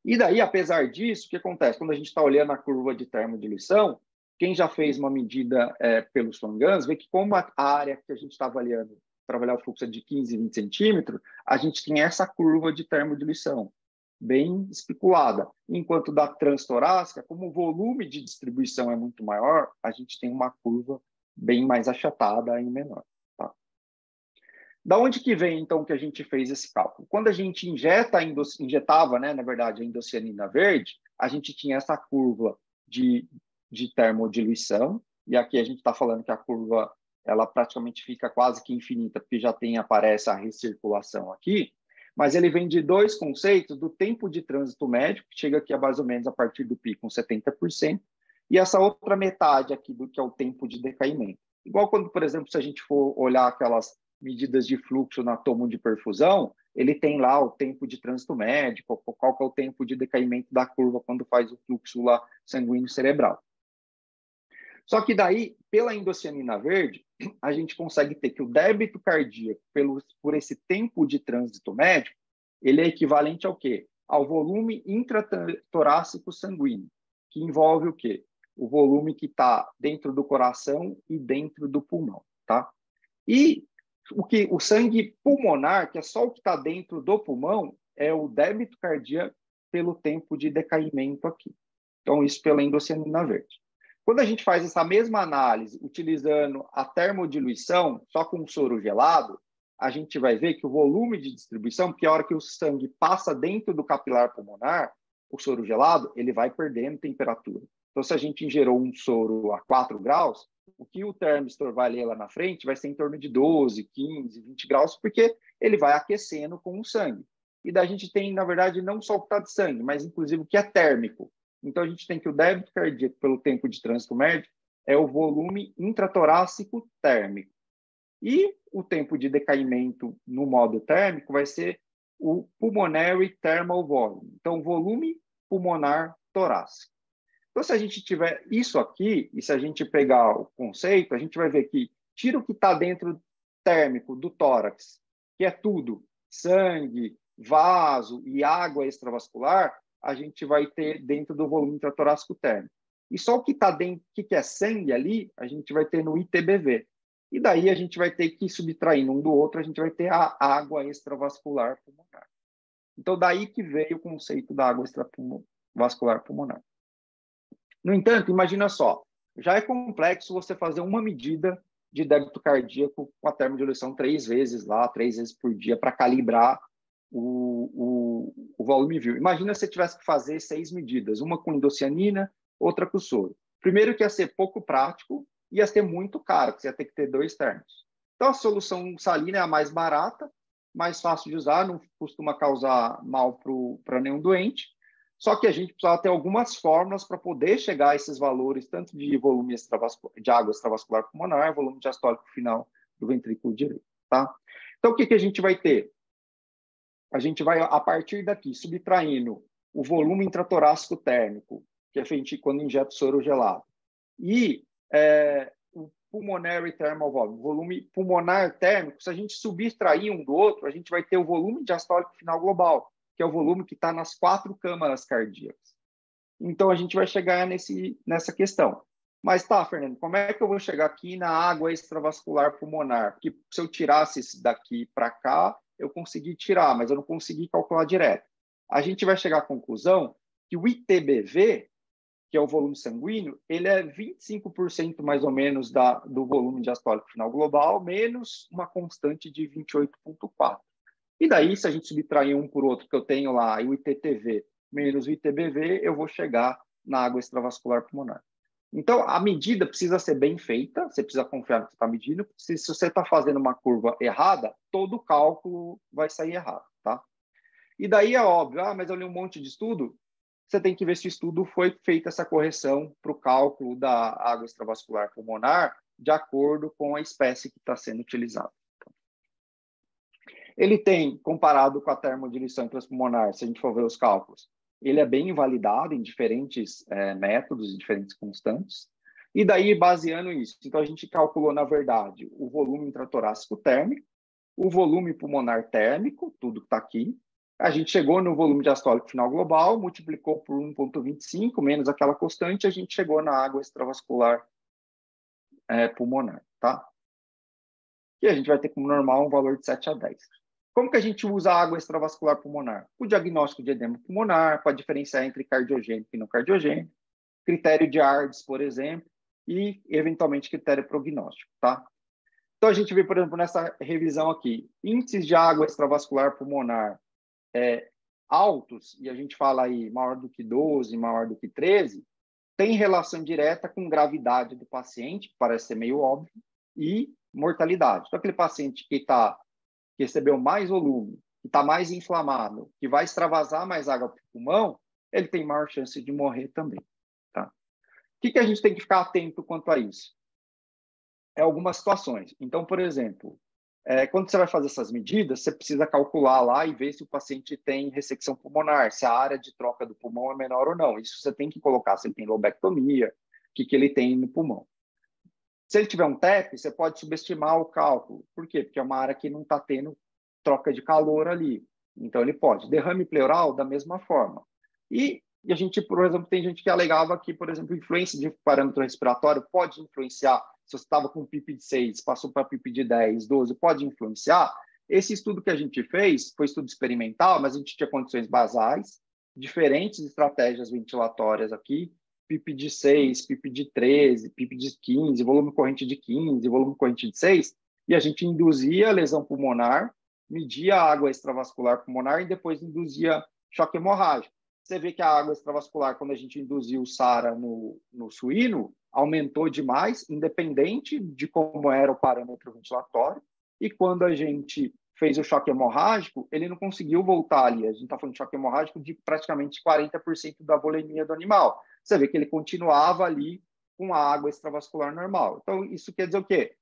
E daí, apesar disso, o que acontece? Quando a gente está olhando a curva de termodiluição, quem já fez uma medida pelo Swan-Ganz, vê que como a área que a gente está avaliando para avaliar o fluxo é de 15 e 20 centímetros, a gente tem essa curva de termodiluição bem especulada. Enquanto da transtorácica, como o volume de distribuição é muito maior, a gente tem uma curva bem mais achatada e menor. Tá? Da onde que vem, então, que a gente fez esse cálculo? Quando a gente injetava, né, na verdade, a indocianina verde, a gente tinha essa curva de termodiluição, e aqui a gente está falando que a curva ela praticamente fica quase que infinita, porque já aparece a recirculação aqui, mas ele vem de dois conceitos do tempo de trânsito médio, que chega aqui a mais ou menos a partir do pico, uns 70%, e essa outra metade aqui, do que é o tempo de decaimento. Igual quando, por exemplo, se a gente for olhar aquelas medidas de fluxo na tomo de perfusão, ele tem lá o tempo de trânsito médio, qual que é o tempo de decaimento da curva quando faz o fluxo lá sanguíneo cerebral. Só que daí, pela indocianina verde, a gente consegue ter que o débito cardíaco por esse tempo de trânsito médio, ele é equivalente ao quê? Ao volume intratorácico sanguíneo, que envolve o quê? O volume que está dentro do coração e dentro do pulmão, tá? E o sangue pulmonar, que é só o que está dentro do pulmão, é o débito cardíaco pelo tempo de decaimento aqui. Então, isso pela indocianina verde. Quando a gente faz essa mesma análise utilizando a termodiluição, só com soro gelado, a gente vai ver que o volume de distribuição, porque a hora que o sangue passa dentro do capilar pulmonar, o soro gelado, ele vai perdendo temperatura. Então, se a gente ingerou um soro a 4 graus, o que o termistor vai ler lá na frente vai ser em torno de 12, 15, 20 graus, porque ele vai aquecendo com o sangue. E daí a gente tem, na verdade, não só o que está de sangue, mas inclusive o que é térmico. Então, a gente tem que o débito cardíaco pelo tempo de trânsito médio é o volume intratorácico térmico. E o tempo de decaimento no modo térmico vai ser o pulmonary thermal volume. Então, o volume pulmonar torácico. Então, se a gente tiver isso aqui, e se a gente pegar o conceito, a gente vai ver que tira o que está dentro térmico do tórax, que é tudo, sangue, vaso e água extravascular, a gente vai ter dentro do volume intratorácico térmico. E só o que está dentro, que é sangue ali, a gente vai ter no ITBV. E daí a gente vai ter que subtrair um do outro, a gente vai ter a água extravascular pulmonar. Então, daí que veio o conceito da água extravascular pulmonar. No entanto, imagina só, já é complexo você fazer uma medida de débito cardíaco com a termodiluição 3 vezes por dia, para calibrar o volume vivo. Imagina se você tivesse que fazer 6 medidas, uma com indocianina, outra com soro. Primeiro que ia ser pouco prático, ia ser muito caro, porque você ia ter que ter 2 termos. Então, a solução salina é a mais barata, mais fácil de usar, não costuma causar mal para nenhum doente. Só que a gente precisava ter algumas fórmulas para poder chegar a esses valores, tanto de volume de água extravascular pulmonar, volume diastólico final do ventrículo direito. Tá? Então, o que a gente vai ter? A gente vai, a partir daqui, subtraindo o volume intratorácico térmico, que é feito quando injeta o soro gelado, e o pulmonary thermal volume, volume pulmonar térmico, se a gente subtrair um do outro, a gente vai ter o volume diastólico final global, que é o volume que está nas 4 câmaras cardíacas. Então, a gente vai chegar nessa questão. Mas tá, Fernando, como é que eu vou chegar aqui na água extravascular pulmonar? Porque se eu tirasse esse daqui para cá, eu consegui tirar, mas eu não consegui calcular direto. A gente vai chegar à conclusão que o ITBV, que é o volume sanguíneo, ele é 25% mais ou menos do volume diastólico final global, menos uma constante de 28,4. E daí, se a gente subtrair um por outro, que eu tenho lá, o ITTV menos o ITBV, eu vou chegar na água extravascular pulmonar. Então, a medida precisa ser bem feita, você precisa confiar no que você está medindo, porque se você está fazendo uma curva errada, todo o cálculo vai sair errado, tá? E daí é óbvio, mas eu li um monte de estudo, você tem que ver se o estudo foi feita essa correção para o cálculo da água extravascular pulmonar de acordo com a espécie que está sendo utilizada. Ele tem, comparado com a termodiluição intraspulmonar, se a gente for ver os cálculos, ele é bem invalidado em diferentes métodos, em diferentes constantes. E daí, baseando isso, então a gente calculou, na verdade, o volume intratorácico térmico, o volume pulmonar térmico, tudo que está aqui. A gente chegou no volume diastólico final global, multiplicou por 1,25, menos aquela constante, a gente chegou na água extravascular pulmonar, tá? E a gente vai ter como normal um valor de 7 a 10. Como que a gente usa a água extravascular pulmonar? O diagnóstico de edema pulmonar, para diferenciar entre cardiogênico e não cardiogênico, critério de ARDS, por exemplo, e, eventualmente, critério prognóstico, tá? Então, a gente vê, por exemplo, nessa revisão aqui, índices de água extravascular pulmonar altos, e a gente fala aí maior do que 12, maior do que 13, tem relação direta com gravidade do paciente, parece ser meio óbvio, e mortalidade. Então, aquele paciente que recebeu mais volume, que está mais inflamado, que vai extravasar mais água para o pulmão, ele tem maior chance de morrer também. Tá? O que a gente tem que ficar atento quanto a isso? Algumas situações. Então, por exemplo, quando você vai fazer essas medidas, você precisa calcular lá e ver se o paciente tem ressecção pulmonar, se a área de troca do pulmão é menor ou não. Isso você tem que colocar, se ele tem lobectomia, o que ele tem no pulmão. Se ele tiver um TEP, você pode subestimar o cálculo. Por quê? Porque é uma área que não está tendo troca de calor ali. Então, ele pode. Derrame pleural, da mesma forma. E a gente, por exemplo, tem gente que alegava que, por exemplo, influência de parâmetro respiratório pode influenciar. Se você estava com PIP de 6, passou para PIP de 10, 12, pode influenciar. Esse estudo que a gente fez foi estudo experimental, mas a gente tinha condições basais, diferentes estratégias ventilatórias aqui, PIP de 6, PIP de 13, PIP de 15, volume corrente de 15, volume corrente de 6, e a gente induzia a lesão pulmonar, media a água extravascular pulmonar e depois induzia choque hemorrágico. Você vê que a água extravascular, quando a gente induziu o SARA no suíno, aumentou demais, independente de como era o parâmetro ventilatório, e quando a gente fez o choque hemorrágico, ele não conseguiu voltar ali. A gente está falando de choque hemorrágico de praticamente 40% da volemia do animal. Você vê que ele continuava ali com a água extravascular normal. Então, isso quer dizer o quê?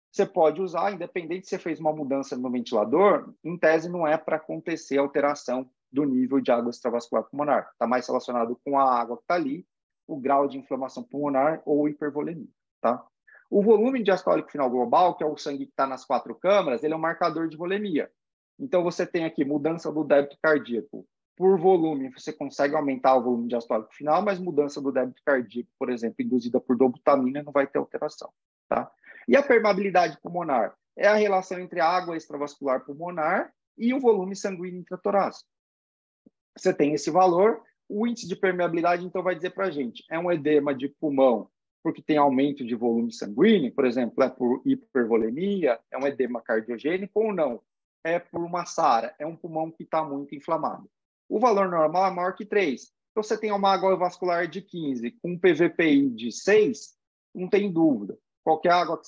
Você pode usar, independente se você fez uma mudança no ventilador, em tese não é para acontecer alteração do nível de água extravascular pulmonar. Está mais relacionado com a água que está ali, o grau de inflamação pulmonar ou hipervolemia, tá? O volume diastólico final global, que é o sangue que está nas 4 câmaras, ele é um marcador de volemia. Então, você tem aqui mudança do débito cardíaco. Por volume, você consegue aumentar o volume diastólico final, mas mudança do débito cardíaco, por exemplo, induzida por dobutamina, não vai ter alteração, tá? E a permeabilidade pulmonar? É a relação entre a água extravascular pulmonar e o volume sanguíneo intratorácico. Você tem esse valor, o índice de permeabilidade, então, vai dizer para a gente, é um edema de pulmão porque tem aumento de volume sanguíneo, por exemplo, é por hipervolemia, é um edema cardiogênico ou não? É por uma SARA, é um pulmão que está muito inflamado. O valor normal é maior que 3. Então, você tem uma água vascular de 15 com um PVPI de 6, não tem dúvida. Qualquer água que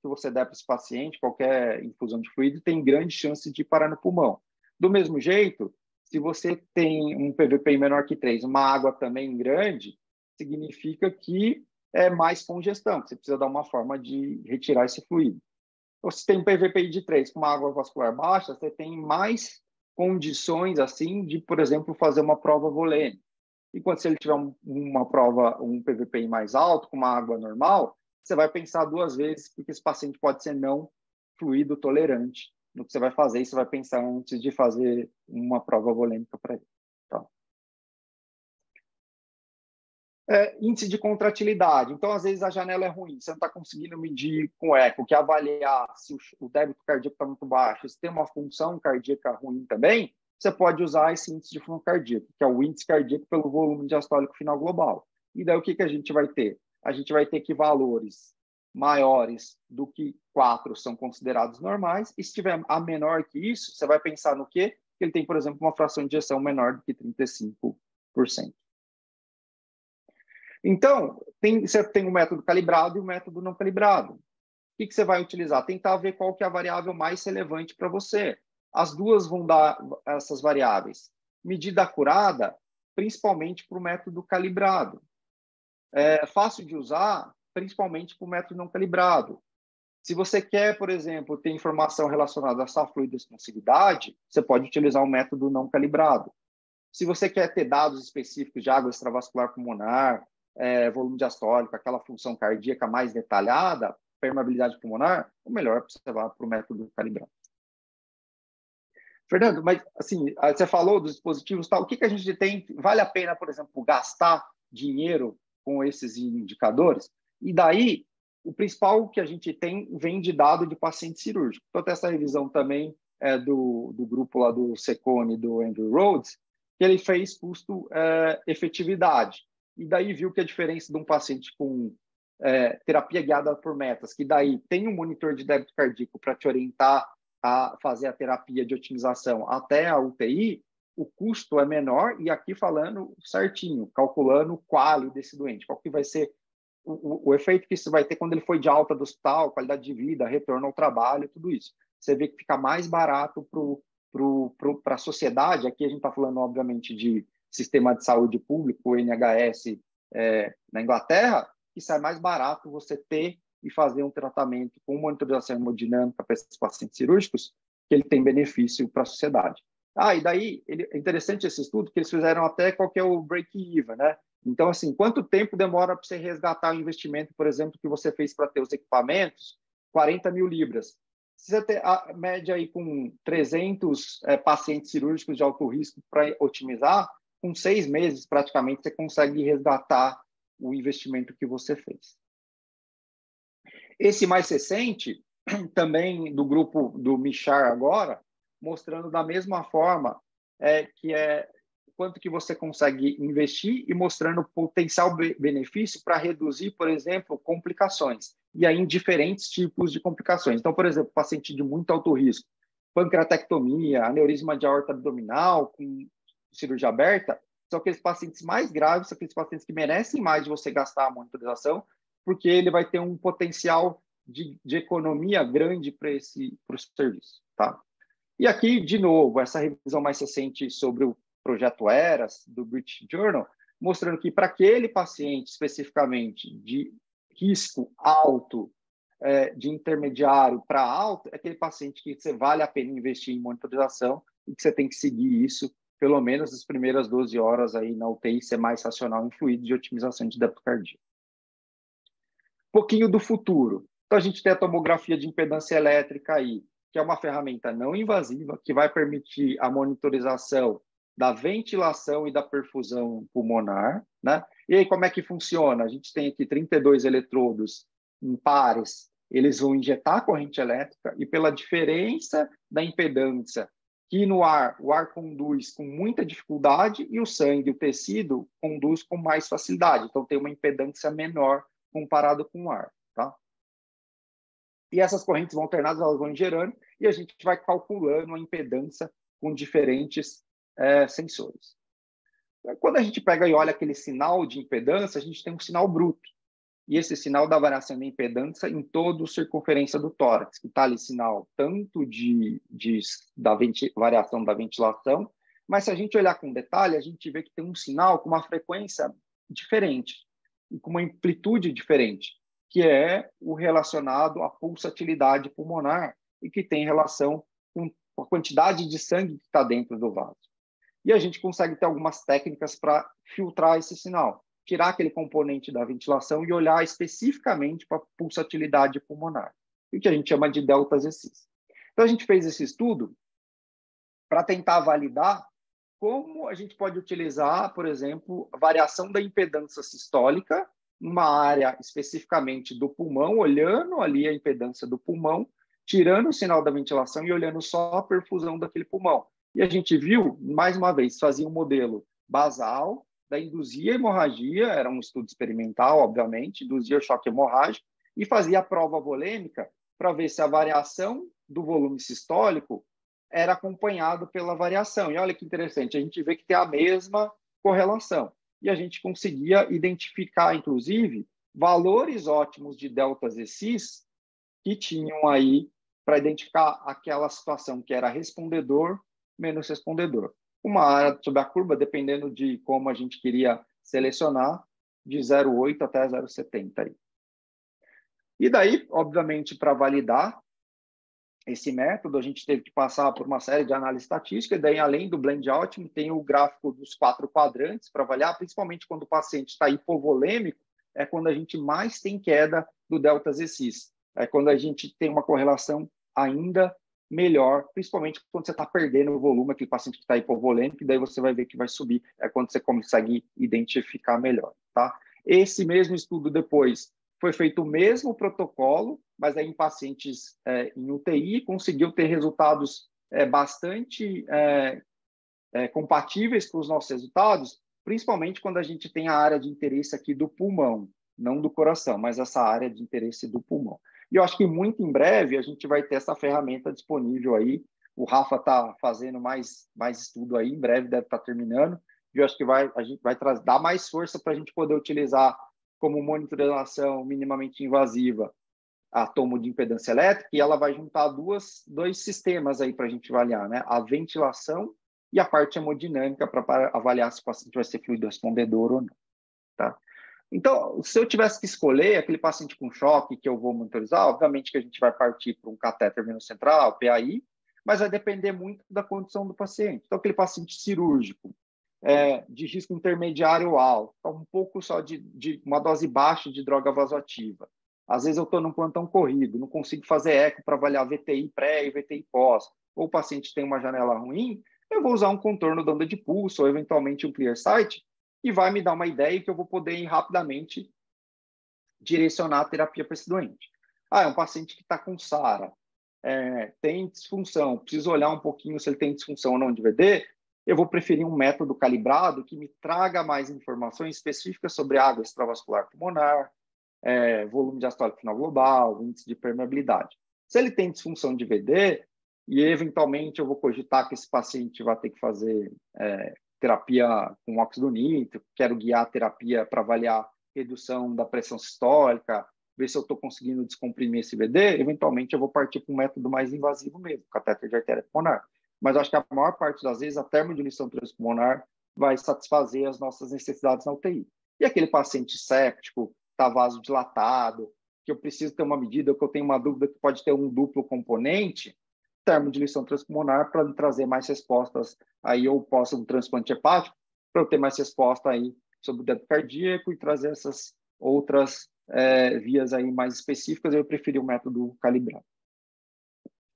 você der para esse paciente, qualquer infusão de fluido, tem grande chance de parar no pulmão. Do mesmo jeito, se você tem um PVPI menor que 3, uma água também grande, significa que é mais congestão, que você precisa dar uma forma de retirar esse fluido. Ou se tem um PVPI de 3 com uma água vascular baixa, você tem mais condições, assim, de, por exemplo, fazer uma prova volêmica. Enquanto se ele tiver uma prova, um PVPI mais alto, com uma água normal, você vai pensar 2 vezes, porque esse paciente pode ser não fluido tolerante no que você vai fazer, e você vai pensar antes de fazer uma prova volêmica para ele. Tá? Índice de contratilidade. Então, às vezes, a janela é ruim, você não está conseguindo medir com eco, que avaliar se o débito cardíaco está muito baixo, se tem uma função cardíaca ruim também, você pode usar esse índice de função cardíaca, que é o índice cardíaco pelo volume diastólico final global. E daí o que a gente vai ter? A gente vai ter que valores maiores do que 4 são considerados normais, e se tiver a menor que isso, você vai pensar no quê? Que ele tem, por exemplo, uma fração de ejeção menor do que 35%. Então, você tem o método calibrado e o método não calibrado. O que você vai utilizar? Tentar ver qual que é a variável mais relevante para você. As duas vão dar essas variáveis. Medida acurada, principalmente para o método calibrado. É fácil de usar, principalmente para o método não calibrado. Se você quer, por exemplo, ter informação relacionada à sua fluidossensibilidade, você pode utilizar o método não calibrado. Se você quer ter dados específicos de água extravascular pulmonar, volume diastólico, aquela função cardíaca mais detalhada, permeabilidade pulmonar, o melhor é você levar para o método calibrado. Fernando, mas assim, você falou dos dispositivos, tal, o que a gente tem? Vale a pena, por exemplo, gastar dinheiro com esses indicadores? E daí, o principal que a gente tem vem de dado de paciente cirúrgico. Então, tem essa revisão também do grupo lá do Secone, do Andrew Rhodes, que ele fez custo-efetividade. E daí viu que a diferença de um paciente com terapia guiada por metas, que daí tem um monitor de débito cardíaco para te orientar a fazer a terapia de otimização até a UTI, o custo é menor, e aqui falando certinho, calculando o quali desse doente, qual que vai ser o efeito que isso vai ter quando ele foi de alta do hospital, qualidade de vida, retorno ao trabalho, tudo isso. Você vê que fica mais barato para a sociedade. Aqui a gente está falando, obviamente, de sistema de saúde público, o NHS na Inglaterra, que sai mais barato você ter e fazer um tratamento com monitorização hemodinâmica para esses pacientes cirúrgicos, que ele tem benefício para a sociedade. E daí, é interessante esse estudo, que eles fizeram até qual que é o break-even, né? Então, assim, quanto tempo demora para você resgatar o investimento, por exemplo, que você fez para ter os equipamentos? 40 mil libras. Se você ter a média aí com 300 pacientes cirúrgicos de alto risco para otimizar, com 6 meses, praticamente, você consegue resgatar o investimento que você fez. Esse mais recente, também do grupo do Michar agora, mostrando da mesma forma que quanto que você consegue investir e mostrando potencial benefício para reduzir, por exemplo, complicações. E aí em diferentes tipos de complicações. Então, por exemplo, paciente de muito alto risco, pancreatectomia, aneurisma de aorta abdominal com cirurgia aberta, são aqueles pacientes mais graves, são aqueles pacientes que merecem mais de você gastar a monitorização, porque ele vai ter um potencial de economia grande para o serviço. Tá? E aqui, de novo, essa revisão mais recente sobre o projeto ERAS, do British Journal, mostrando que para aquele paciente especificamente de risco alto, de intermediário para alto, é aquele paciente que você vale a pena investir em monitorização e que você tem que seguir isso pelo menos as primeiras 12 horas aí na UTI, ser mais racional em fluido de otimização de débito cardíaco. Um pouquinho do futuro. Então, a gente tem a tomografia de impedância elétrica aí, que é uma ferramenta não invasiva, que vai permitir a monitorização da ventilação e da perfusão pulmonar, né? E aí, como é que funciona? A gente tem aqui 32 eletrodos em pares, eles vão injetar corrente elétrica e pela diferença da impedância, que no ar, o ar conduz com muita dificuldade e o sangue, o tecido, conduz com mais facilidade. Então, tem uma impedância menor comparado com o ar, tá? E essas correntes vão alternadas, elas vão gerando, e a gente vai calculando a impedância com diferentes sensores. Quando a gente pega e olha aquele sinal de impedância, a gente tem um sinal bruto. E esse sinal dá variação de impedância em toda a circunferência do tórax, que está ali sinal tanto da variação da ventilação, mas se a gente olhar com detalhe, a gente vê que tem um sinal com uma frequência diferente e com uma amplitude diferente. que é o relacionado à pulsatilidade pulmonar e que tem relação com a quantidade de sangue que está dentro do vaso. E a gente consegue ter algumas técnicas para filtrar esse sinal, tirar aquele componente da ventilação e olhar especificamente para a pulsatilidade pulmonar, o que a gente chama de deltas ECIS. Então, a gente fez esse estudo para tentar validar como a gente pode utilizar, por exemplo, a variação da impedância sistólica numa área especificamente do pulmão, olhando ali a impedância do pulmão, tirando o sinal da ventilação e olhando só a perfusão daquele pulmão. E a gente viu, mais uma vez, fazia um modelo basal, da induzia hemorragia, era um estudo experimental, obviamente, induzia choque hemorrágico, e fazia a prova volêmica para ver se a variação do volume sistólico era acompanhado pela variação. E olha que interessante, a gente vê que tem a mesma correlação. E a gente conseguia identificar, inclusive, valores ótimos de deltas ECIS que tinham aí para identificar aquela situação que era respondedor menos respondedor. Uma área sobre a curva, dependendo de como a gente queria selecionar, de 0,8 até 0,70. E daí, obviamente, para validar esse método, a gente teve que passar por uma série de análise estatística, e daí, além do blend outcome, tem o gráfico dos 4 quadrantes para avaliar, principalmente quando o paciente está hipovolêmico, é quando a gente mais tem queda do deltas ECIS. É quando a gente tem uma correlação ainda melhor, principalmente quando você está perdendo o volume, aquele paciente que está hipovolêmico, e daí você vai ver que vai subir, é quando você consegue identificar melhor, tá? Esse mesmo estudo depois foi feito o mesmo protocolo, mas aí em pacientes em UTI, conseguiu ter resultados bastante compatíveis com os nossos resultados, principalmente quando a gente tem a área de interesse aqui do pulmão, não do coração, mas essa área de interesse do pulmão. E eu acho que muito em breve a gente vai ter essa ferramenta disponível aí. O Rafa está fazendo mais estudo aí, em breve deve estar terminando. E eu acho que a gente vai dar mais força para a gente poder utilizar como monitorização minimamente invasiva a tomo de impedância elétrica, e ela vai juntar dois sistemas aí para a gente avaliar, né? A ventilação e a parte hemodinâmica para avaliar se o paciente vai ser fluido respondedor ou não, tá? Então, se eu tivesse que escolher aquele paciente com choque que eu vou monitorizar, obviamente que a gente vai partir para um catéter venocentral, PAI, mas vai depender muito da condição do paciente. Então, aquele paciente cirúrgico, de risco intermediário alto, um pouco só de uma dose baixa de droga vasoativa. Às vezes eu estou num plantão corrido, não consigo fazer eco para avaliar VTI pré e VTI pós, ou o paciente tem uma janela ruim, eu vou usar um contorno de onda de pulso, ou eventualmente um ClearSight, e vai me dar uma ideia que eu vou poder ir rapidamente direcionar a terapia para esse doente. É um paciente que está com SARA, tem disfunção, preciso olhar um pouquinho se ele tem disfunção ou não de VD, eu vou preferir um método calibrado que me traga mais informações específicas sobre água extravascular pulmonar, volume diastólico final global, índice de permeabilidade. Se ele tem disfunção de VD, e eventualmente eu vou cogitar que esse paciente vai ter que fazer terapia com óxido nítrico, quero guiar a terapia para avaliar redução da pressão sistólica, ver se eu estou conseguindo descomprimir esse VD, eventualmente eu vou partir para um método mais invasivo mesmo, catéter de artéria pulmonar. Mas eu acho que a maior parte das vezes a termodiluição transpulmonar vai satisfazer as nossas necessidades na UTI. E aquele paciente séptico, está vasodilatado, que eu preciso ter uma medida, que eu tenho uma dúvida que pode ter um duplo componente, termodiluição transpulmonar para trazer mais respostas aí, ou posso um transplante hepático, para eu ter mais resposta aí sobre o débito cardíaco e trazer essas outras vias aí mais específicas, eu preferi o método calibrado.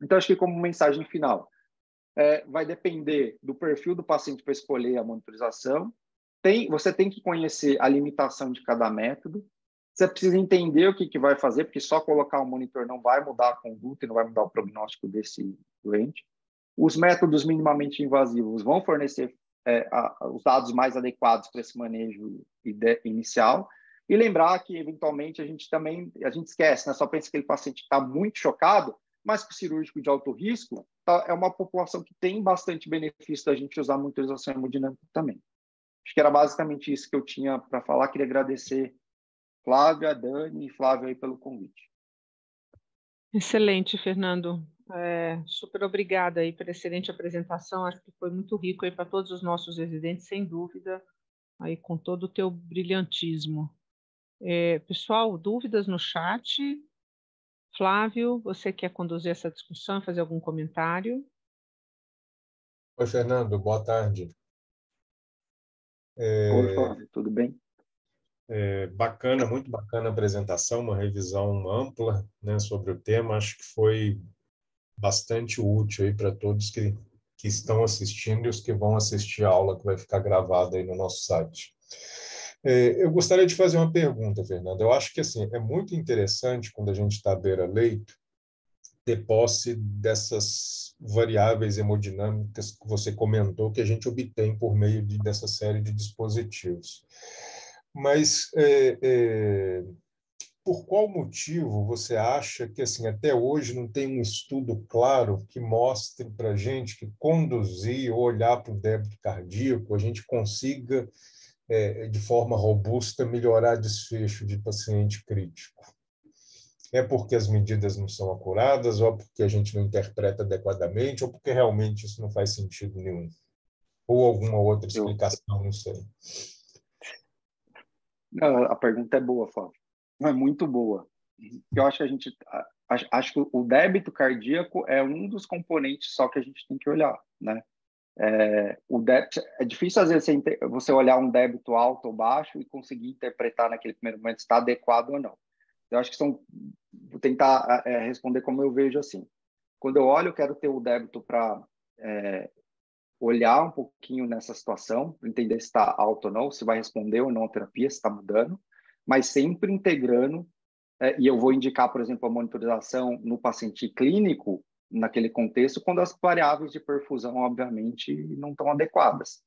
Então, acho que como mensagem final, vai depender do perfil do paciente para escolher a monitorização. Você tem que conhecer a limitação de cada método. Você precisa entender o que vai fazer, porque só colocar um monitor não vai mudar a conduta e não vai mudar o prognóstico desse doente. Os métodos minimamente invasivos vão fornecer os dados mais adequados para esse manejo inicial. E lembrar que, eventualmente, a gente esquece, né? Só pensa que aquele paciente está muito chocado, mas para o cirúrgico de alto risco, é uma população que tem bastante benefício da gente usar monitorização hemodinâmica também. Acho que era basicamente isso que eu tinha para falar. Queria agradecer Flávia, Dani e Flávio aí pelo convite. Excelente, Fernando. Super obrigada aí pela excelente apresentação. Acho que foi muito rico aí para todos os nossos residentes, sem dúvida, aí com todo o teu brilhantismo. Pessoal, dúvidas no chat? Flávio, você quer conduzir essa discussão, fazer algum comentário? Oi, Fernando, boa tarde. Oi, Flávio, tudo bem? Bacana, muito bacana a apresentação, uma revisão ampla, né, sobre o tema. Acho que foi bastante útil aí para todos que estão assistindo e os que vão assistir a aula que vai ficar gravada aí no nosso site. Eu gostaria de fazer uma pergunta, Fernando. Eu acho que assim é muito interessante quando a gente está à beira-leito ter posse dessas variáveis hemodinâmicas que você comentou que a gente obtém por meio dessa série de dispositivos. Mas por qual motivo você acha que assim até hoje não tem um estudo claro que mostre para a gente que conduzir ou olhar para o débito cardíaco a gente consiga de forma robusta melhorar desfecho de paciente crítico? É porque as medidas não são acuradas, ou porque a gente não interpreta adequadamente, ou porque realmente isso não faz sentido nenhum? Ou alguma outra explicação, não sei. A pergunta é boa, Flávio. Não é muito boa. Eu acho que acho que o débito cardíaco é um dos componentes só que a gente tem que olhar, né? O débito, é difícil às vezes você olhar um débito alto ou baixo e conseguir interpretar naquele primeiro momento se está adequado ou não. Eu acho que vou tentar responder como eu vejo assim. Quando eu olho, eu quero ter o débito para olhar um pouquinho nessa situação, entender se está alto ou não, se vai responder ou não a terapia, se está mudando, mas sempre integrando, e eu vou indicar, por exemplo, a monitorização no paciente clínico, naquele contexto, quando as variáveis de perfusão, obviamente, não estão adequadas.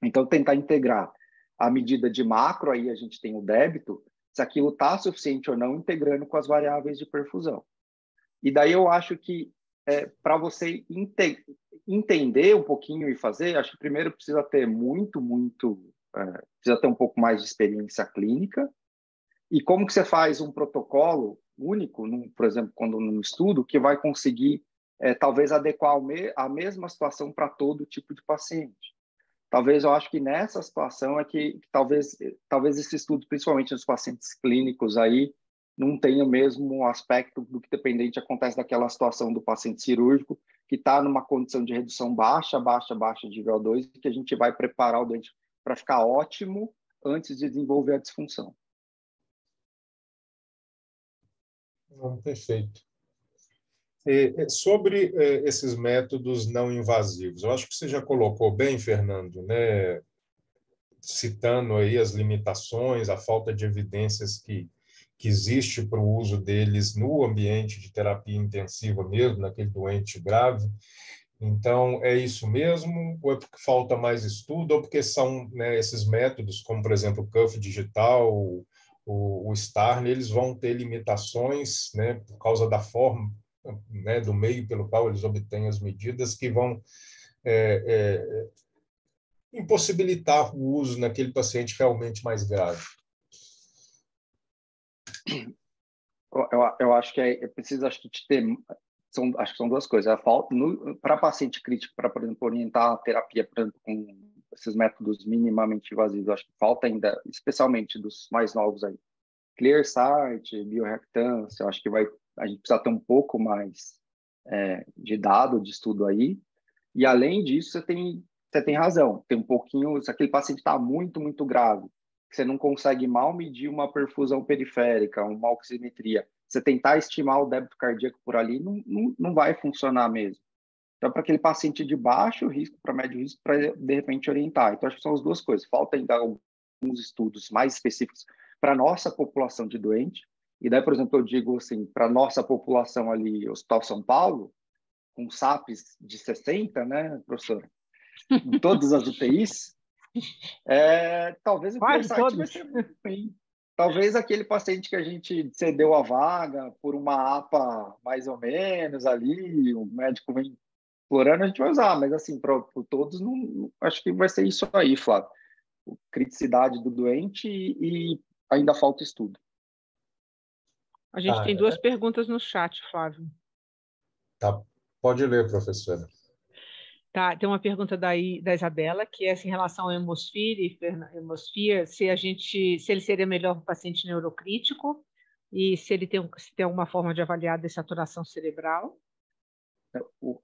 Então, tentar integrar a medida de macro, aí a gente tem o débito, se aquilo está suficiente ou não, integrando com as variáveis de perfusão. E daí eu acho que para você entender um pouquinho e fazer, acho que primeiro precisa ter precisa ter um pouco mais de experiência clínica. E como que você faz um protocolo único, por exemplo, quando num estudo, que vai conseguir talvez adequar a mesma situação para todo tipo de paciente? Talvez eu acho que nessa situação é que talvez esse estudo, principalmente nos pacientes clínicos aí, não tenha o mesmo aspecto do que dependente acontece daquela situação do paciente cirúrgico que está numa condição de redução baixa de VO2 e que a gente vai preparar o doente para ficar ótimo antes de desenvolver a disfunção. Perfeito. Sobre esses métodos não invasivos, eu acho que você já colocou bem, Fernando, né? Citando aí as limitações, a falta de evidências que existe para o uso deles no ambiente de terapia intensiva mesmo, naquele doente grave. Então, é isso mesmo? Ou é porque falta mais estudo? Ou porque são, né, esses métodos, como, por exemplo, o Cuff digital, o STARN, eles vão ter limitações, né, por causa da forma, né, do meio pelo qual eles obtêm as medidas, que vão impossibilitar o uso naquele paciente realmente mais grave? Eu acho que é preciso acho que ter acho que são duas coisas. Para paciente crítico, para, por exemplo, orientar a terapia, por exemplo, com esses métodos minimamente invasivos, acho que falta ainda, especialmente dos mais novos aí, ClearSight, bioreactância, eu acho que a gente precisa ter um pouco mais de dado, de estudo aí. E além disso, você tem razão, tem um pouquinho, se aquele paciente está muito, muito grave, que você não consegue mal medir uma perfusão periférica, uma oximetria, você tentar estimar o débito cardíaco por ali, não vai funcionar mesmo. Então, para aquele paciente de baixo risco, para médio risco, para de repente orientar. Então, acho que são as duas coisas. Falta ainda alguns estudos mais específicos para a nossa população de doente. E daí, por exemplo, eu digo assim, para a nossa população ali, Hospital São Paulo, com SAPs de 60, né, professora? Em todas as UTIs, talvez o Quase ClearSight vai todos. ser muito bem. Talvez aquele paciente que a gente cedeu a vaga por uma APA mais ou menos ali, o médico vem explorando, a gente vai usar, mas assim, para todos, não, acho que vai ser isso aí, Flávio. Criticidade do doente e ainda falta estudo. A gente tem duas perguntas no chat, Flávio. Tá. Pode ler, professora. Tá, tem uma pergunta daí da Isabela, que é assim, em relação ao Hemosfere, se ele seria melhor para o paciente neurocrítico e se se tem alguma forma de avaliar a dessaturação cerebral.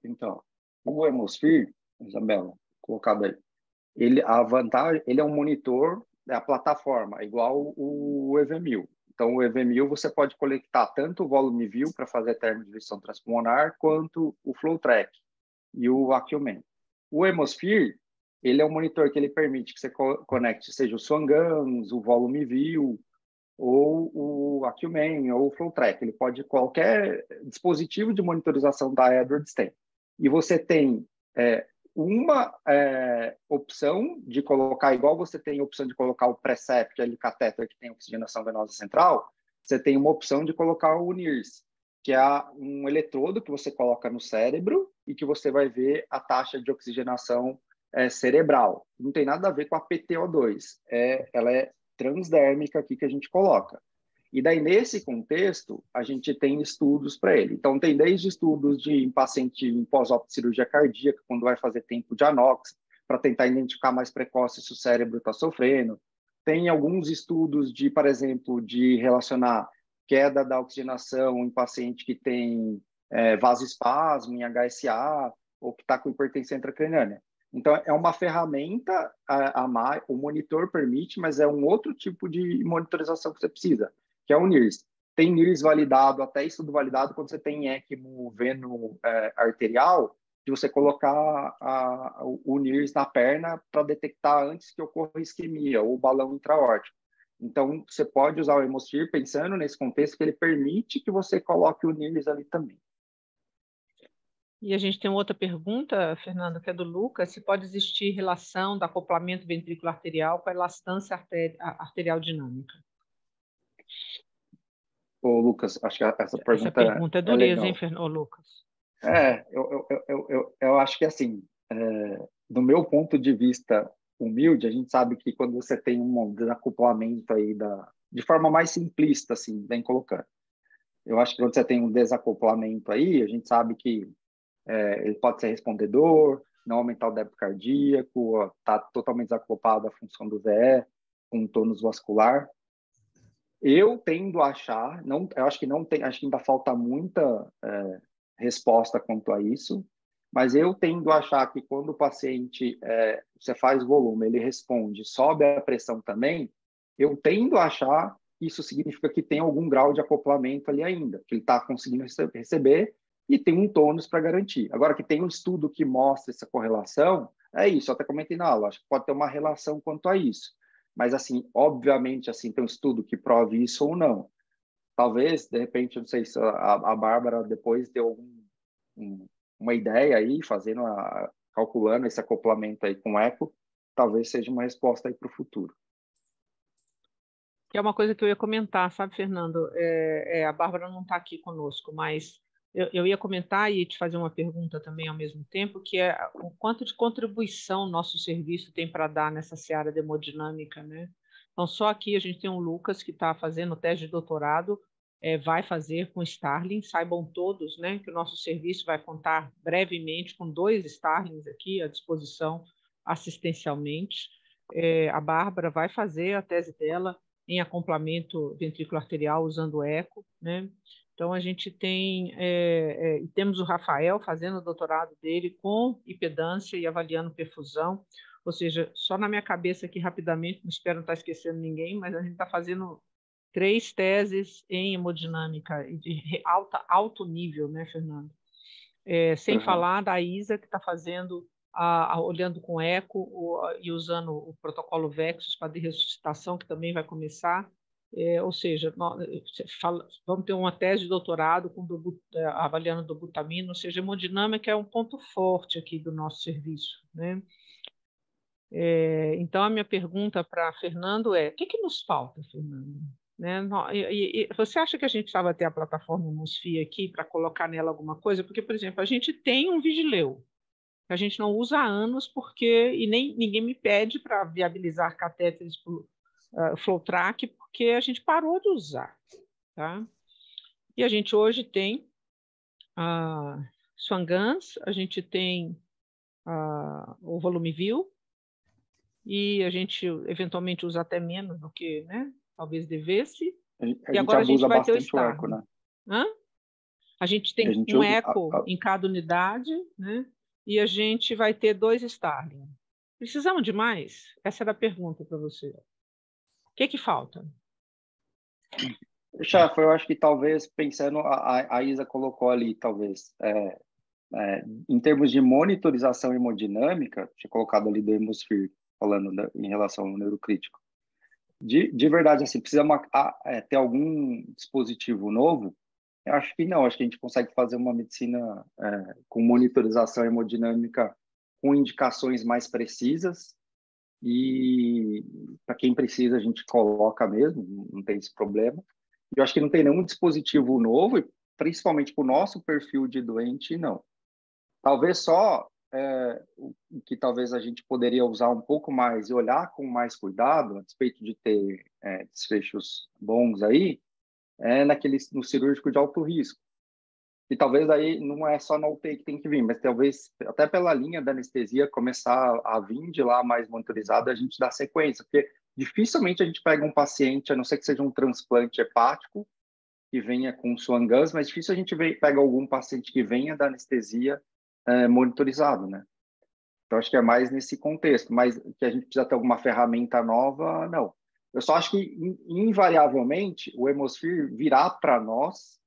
Então, o Hemosfere, Isabela, colocado aí, a vantagem, ele é um monitor, é a plataforma, igual o EV1000. Então, o EV1000 você pode conectar tanto o volume view para fazer termodiluição transpulmonar, quanto o FlowTrack e o Acumen. O Hemosfere, ele é um monitor que ele permite que você conecte, seja o Swan-Ganz, o volume view, ou o Acumen, ou o FlowTrack. Ele pode qualquer dispositivo de monitorização da Edwards tem. E você tem uma opção de colocar, igual você tem a opção de colocar o Precept, aquele catéter que tem oxigenação venosa central, você tem uma opção de colocar o NIRS, que é um eletrodo que você coloca no cérebro e que você vai ver a taxa de oxigenação cerebral. Não tem nada a ver com a PTO2. Ela é transdérmica aqui que a gente coloca. E daí, nesse contexto, a gente tem estudos para ele. Então, tem desde estudos de paciente em pós-op cirurgia cardíaca, quando vai fazer tempo de anox, para tentar identificar mais precoce se o cérebro está sofrendo. Tem alguns estudos de, por exemplo, de relacionar queda da oxigenação em paciente que tem vasoespasmo, em HSA, ou que está com hipertensão intracraniana. Então, é uma ferramenta a mais, o monitor permite, mas é um outro tipo de monitorização que você precisa, que é o NIRS. Tem NIRS validado, até estudo validado, quando você tem ECMO veno arterial, de você colocar o NIRS na perna para detectar antes que ocorra isquemia ou balão intraórtico. Então, você pode usar o Hemosfere pensando nesse contexto que ele permite que você coloque o NIRS ali também. E a gente tem outra pergunta, Fernando, que é do Lucas, se pode existir relação do acoplamento ventrículo arterial com a elastância arterial dinâmica. Ô, Lucas, acho que essa pergunta é dureza, hein, Lucas? Eu acho que, assim, do meu ponto de vista humilde, a gente sabe que quando você tem um desacoplamento aí de forma mais simplista, assim, bem colocando. Eu acho que quando você tem um desacoplamento aí, a gente sabe que ele pode ser respondedor, não aumentar o débito cardíaco, está totalmente desacoplado a função do VE, com o tônus vascular. Eu tendo a achar, eu acho que não tem, acho que ainda falta muita resposta quanto a isso, mas eu tendo a achar que quando o paciente, você faz volume, ele responde, sobe a pressão também, eu tendo a achar que isso significa que tem algum grau de acoplamento ali ainda, que ele está conseguindo receber e tem um tônus para garantir. Agora, que tem um estudo que mostra essa correlação, é isso, eu até comentei na aula, acho que pode ter uma relação quanto a isso. Mas, assim, obviamente, assim, tem um estudo que prove isso ou não. Talvez, de repente, não sei se a Bárbara depois deu uma ideia aí, calculando esse acoplamento aí com eco, talvez seja uma resposta aí para o futuro. Que é uma coisa que eu ia comentar, sabe, Fernando? A Bárbara não está aqui conosco, mas eu ia comentar e te fazer uma pergunta também ao mesmo tempo, que é o quanto de contribuição nosso serviço tem para dar nessa seara de hemodinâmica, né? Então, só aqui a gente tem um Lucas que está fazendo o teste de doutorado, vai fazer com Starling, saibam todos, né, que o nosso serviço vai contar brevemente com 2 Starlings aqui à disposição assistencialmente. A Bárbara vai fazer a tese dela em acoplamento ventrículo arterial usando eco, né? Então, a gente tem, temos o Rafael fazendo o doutorado dele com impedância e avaliando perfusão, ou seja, só na minha cabeça aqui rapidamente, não espero não estar esquecendo ninguém, mas a gente está fazendo 3 teses em hemodinâmica de alto nível, né, Fernando? Sem falar da Isa, que está fazendo, olhando com eco e usando o protocolo Vexus para de ressuscitação, que também vai começar. Ou seja, vamos ter uma tese de doutorado avaliando dobutamina, ou seja, hemodinâmica é um ponto forte aqui do nosso serviço, né? Então, a minha pergunta para Fernando é: o que nos falta, Fernando? Né? Você acha que a gente precisava ter a plataforma Hemosfere aqui para colocar nela alguma coisa? Porque, por exemplo, a gente tem um Vigileu, que a gente não usa há anos, e nem ninguém me pede para viabilizar catéteres FlowTrack, porque a gente parou de usar. Tá? E a gente hoje tem a Swan-Ganz, a gente tem o volume view, e a gente eventualmente usa até menos do que, né, talvez devesse. E agora a gente vai ter o Starling. Né? Hã? A gente tem um eco em cada unidade, né? E a gente vai ter 2 Starling. Precisamos de mais? Essa era a pergunta para você. O que falta? Chefe, eu acho que talvez, pensando, a Isa colocou ali, talvez, em termos de monitorização hemodinâmica, tinha colocado ali do Hemosfere, falando em relação ao neurocrítico. De verdade, assim, precisa ter algum dispositivo novo? Eu acho que não, acho que a gente consegue fazer uma medicina com monitorização hemodinâmica com indicações mais precisas, e para quem precisa a gente coloca mesmo, não tem esse problema. Eu acho que não tem nenhum dispositivo novo, principalmente para o nosso perfil de doente, não. Talvez só o que talvez a gente poderia usar um pouco mais e olhar com mais cuidado, a despeito de ter desfechos bons aí, no cirúrgico de alto risco. E talvez aí não é só na UTI que tem que vir, mas talvez até pela linha da anestesia começar a vir de lá mais monitorizada, a gente dá sequência, porque dificilmente a gente pega um paciente, a não ser que seja um transplante hepático, que venha com Swan-Ganz, mas difícil a gente pega algum paciente que venha da anestesia monitorizado, né? Então, acho que é mais nesse contexto, mas que a gente precisa ter alguma ferramenta nova, não. Eu só acho que, invariavelmente, o Hemosfere virá para nós,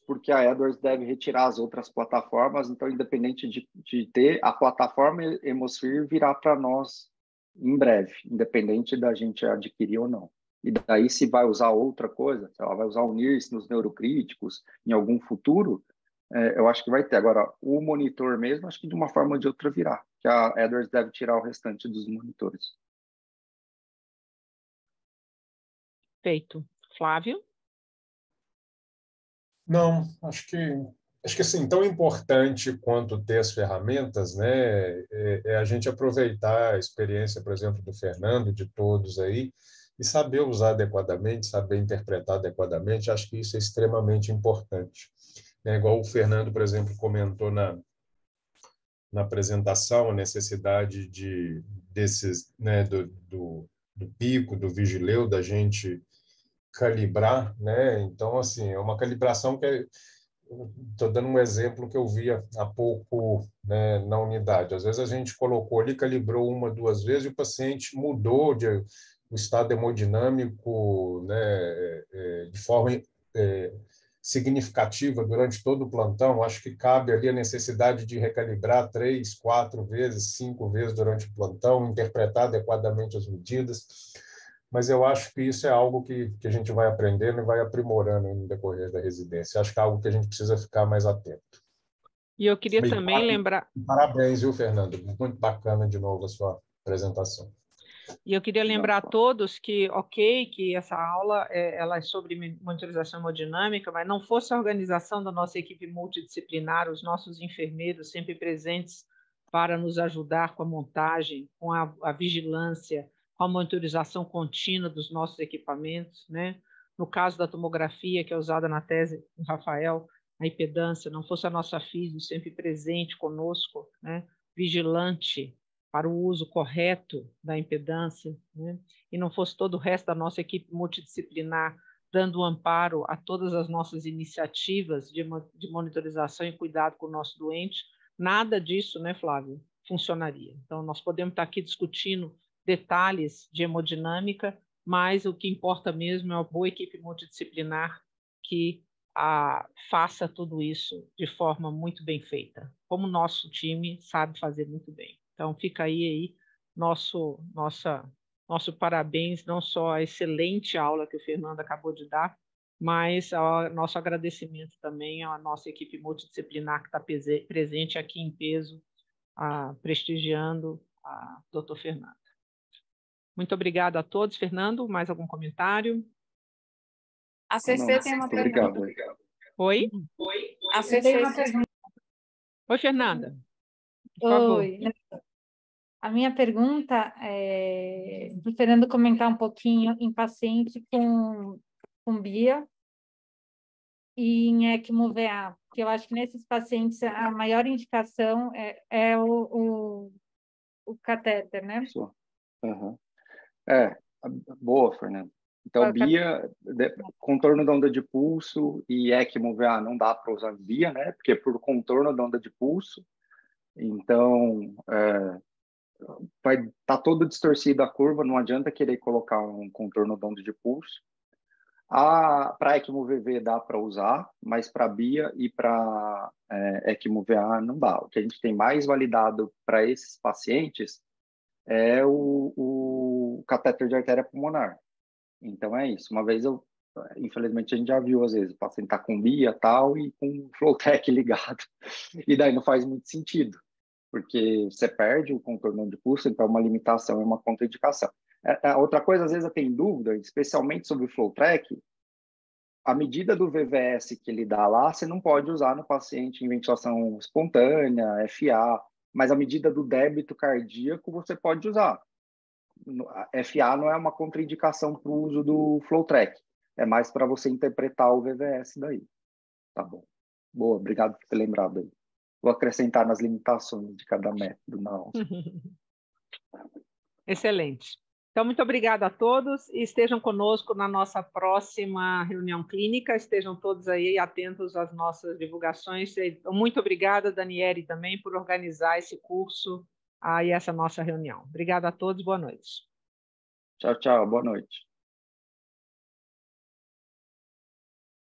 porque a Edwards deve retirar as outras plataformas, então, independente de ter, a plataforma Hemosfere virá para nós em breve, independente da gente adquirir ou não. E daí, se vai usar outra coisa, se ela vai usar o NIRS nos neurocríticos em algum futuro, eu acho que vai ter. Agora, o monitor mesmo, acho que de uma forma ou de outra virá, que a Edwards deve tirar o restante dos monitores. Feito. Flávio? Não, acho que assim, tão importante quanto ter as ferramentas, né, é a gente aproveitar a experiência, por exemplo, do Fernando, de todos aí, e saber usar adequadamente, saber interpretar adequadamente. Acho que isso é extremamente importante. Igual o Fernando, por exemplo, comentou na apresentação, a necessidade desses, né, do pico, do vigileu, da gente calibrar, né? Então, assim, é uma calibração que estou dando um exemplo que eu vi há pouco, né, na unidade. Às vezes a gente colocou ali, calibrou 1, 2 vezes e o paciente mudou o estado hemodinâmico, né, de forma significativa durante todo o plantão. Acho que cabe ali a necessidade de recalibrar 3, 4 vezes, 5 vezes durante o plantão, interpretar adequadamente as medidas. Mas eu acho que isso é algo que a gente vai aprendendo e vai aprimorando no decorrer da residência. Acho que é algo que a gente precisa ficar mais atento. E eu queria também lembrar... Parabéns, viu, Fernando? Muito bacana de novo a sua apresentação. E eu queria lembrar a todos que, que essa aula ela é sobre monitorização hemodinâmica, mas não fosse a organização da nossa equipe multidisciplinar, os nossos enfermeiros sempre presentes para nos ajudar com a montagem, com a vigilância, com a monitorização contínua dos nossos equipamentos, né? No caso da tomografia, que é usada na tese do Rafael, a impedância, não fosse a nossa físio sempre presente conosco, né? Vigilante para o uso correto da impedância, né? E não fosse todo o resto da nossa equipe multidisciplinar dando amparo a todas as nossas iniciativas de monitorização e cuidado com o nosso doente, nada disso, né, Flávio, funcionaria. Então, nós podemos estar aqui discutindo detalhes de hemodinâmica, mas o que importa mesmo é uma boa equipe multidisciplinar que faça tudo isso de forma muito bem feita, como o nosso time sabe fazer muito bem. Então, fica aí nosso parabéns, não só a excelente aula que o Fernando acabou de dar, mas nosso agradecimento também à nossa equipe multidisciplinar que está presente aqui em peso, prestigiando a doutor Fernando. Muito obrigada a todos. Fernando, mais algum comentário? A CC tem uma pergunta. Oi? A CC tem uma pergunta. Oi, Fernanda. Por favor. Oi. A minha pergunta é do Fernando comentar um pouquinho em paciente com BIA e em ECMO-VA. que eu acho que nesses pacientes a maior indicação é o catéter, né? Uhum. Boa, Fernando. Então, BIA, contorno da onda de pulso e ECMO-VA não dá para usar BIA, né? Porque por contorno da onda de pulso, então vai estar todo distorcido a curva, não adianta querer colocar um contorno da onda de pulso. Para ECMO-VV dá para usar, mas para BIA e para ECMO-VA não dá. O que a gente tem mais validado para esses pacientes é o catéter de artéria pulmonar. Então é isso. Uma vez infelizmente a gente já viu às vezes o paciente está com BIA tal e com o FlowTrack ligado e daí não faz muito sentido, porque você perde o contorno de pulso, então é uma limitação, é uma contraindicação. Outra coisa, às vezes eu tenho dúvida, especialmente sobre o FlowTrack, a medida do VVS que ele dá lá, você não pode usar no paciente em ventilação espontânea, FA, mas a medida do débito cardíaco você pode usar. A FA não é uma contraindicação para o uso do FlowTrack, é mais para você interpretar o VVS daí. Tá bom. Boa, obrigado por ter lembrado aí. Vou acrescentar nas limitações de cada método na aula. Excelente. Então, muito obrigada a todos e estejam conosco na nossa próxima reunião clínica. Estejam todos aí atentos às nossas divulgações. Muito obrigada, Daniele, também, por organizar esse curso e essa nossa reunião. Obrigada a todos, boa noite. Tchau, tchau, boa noite.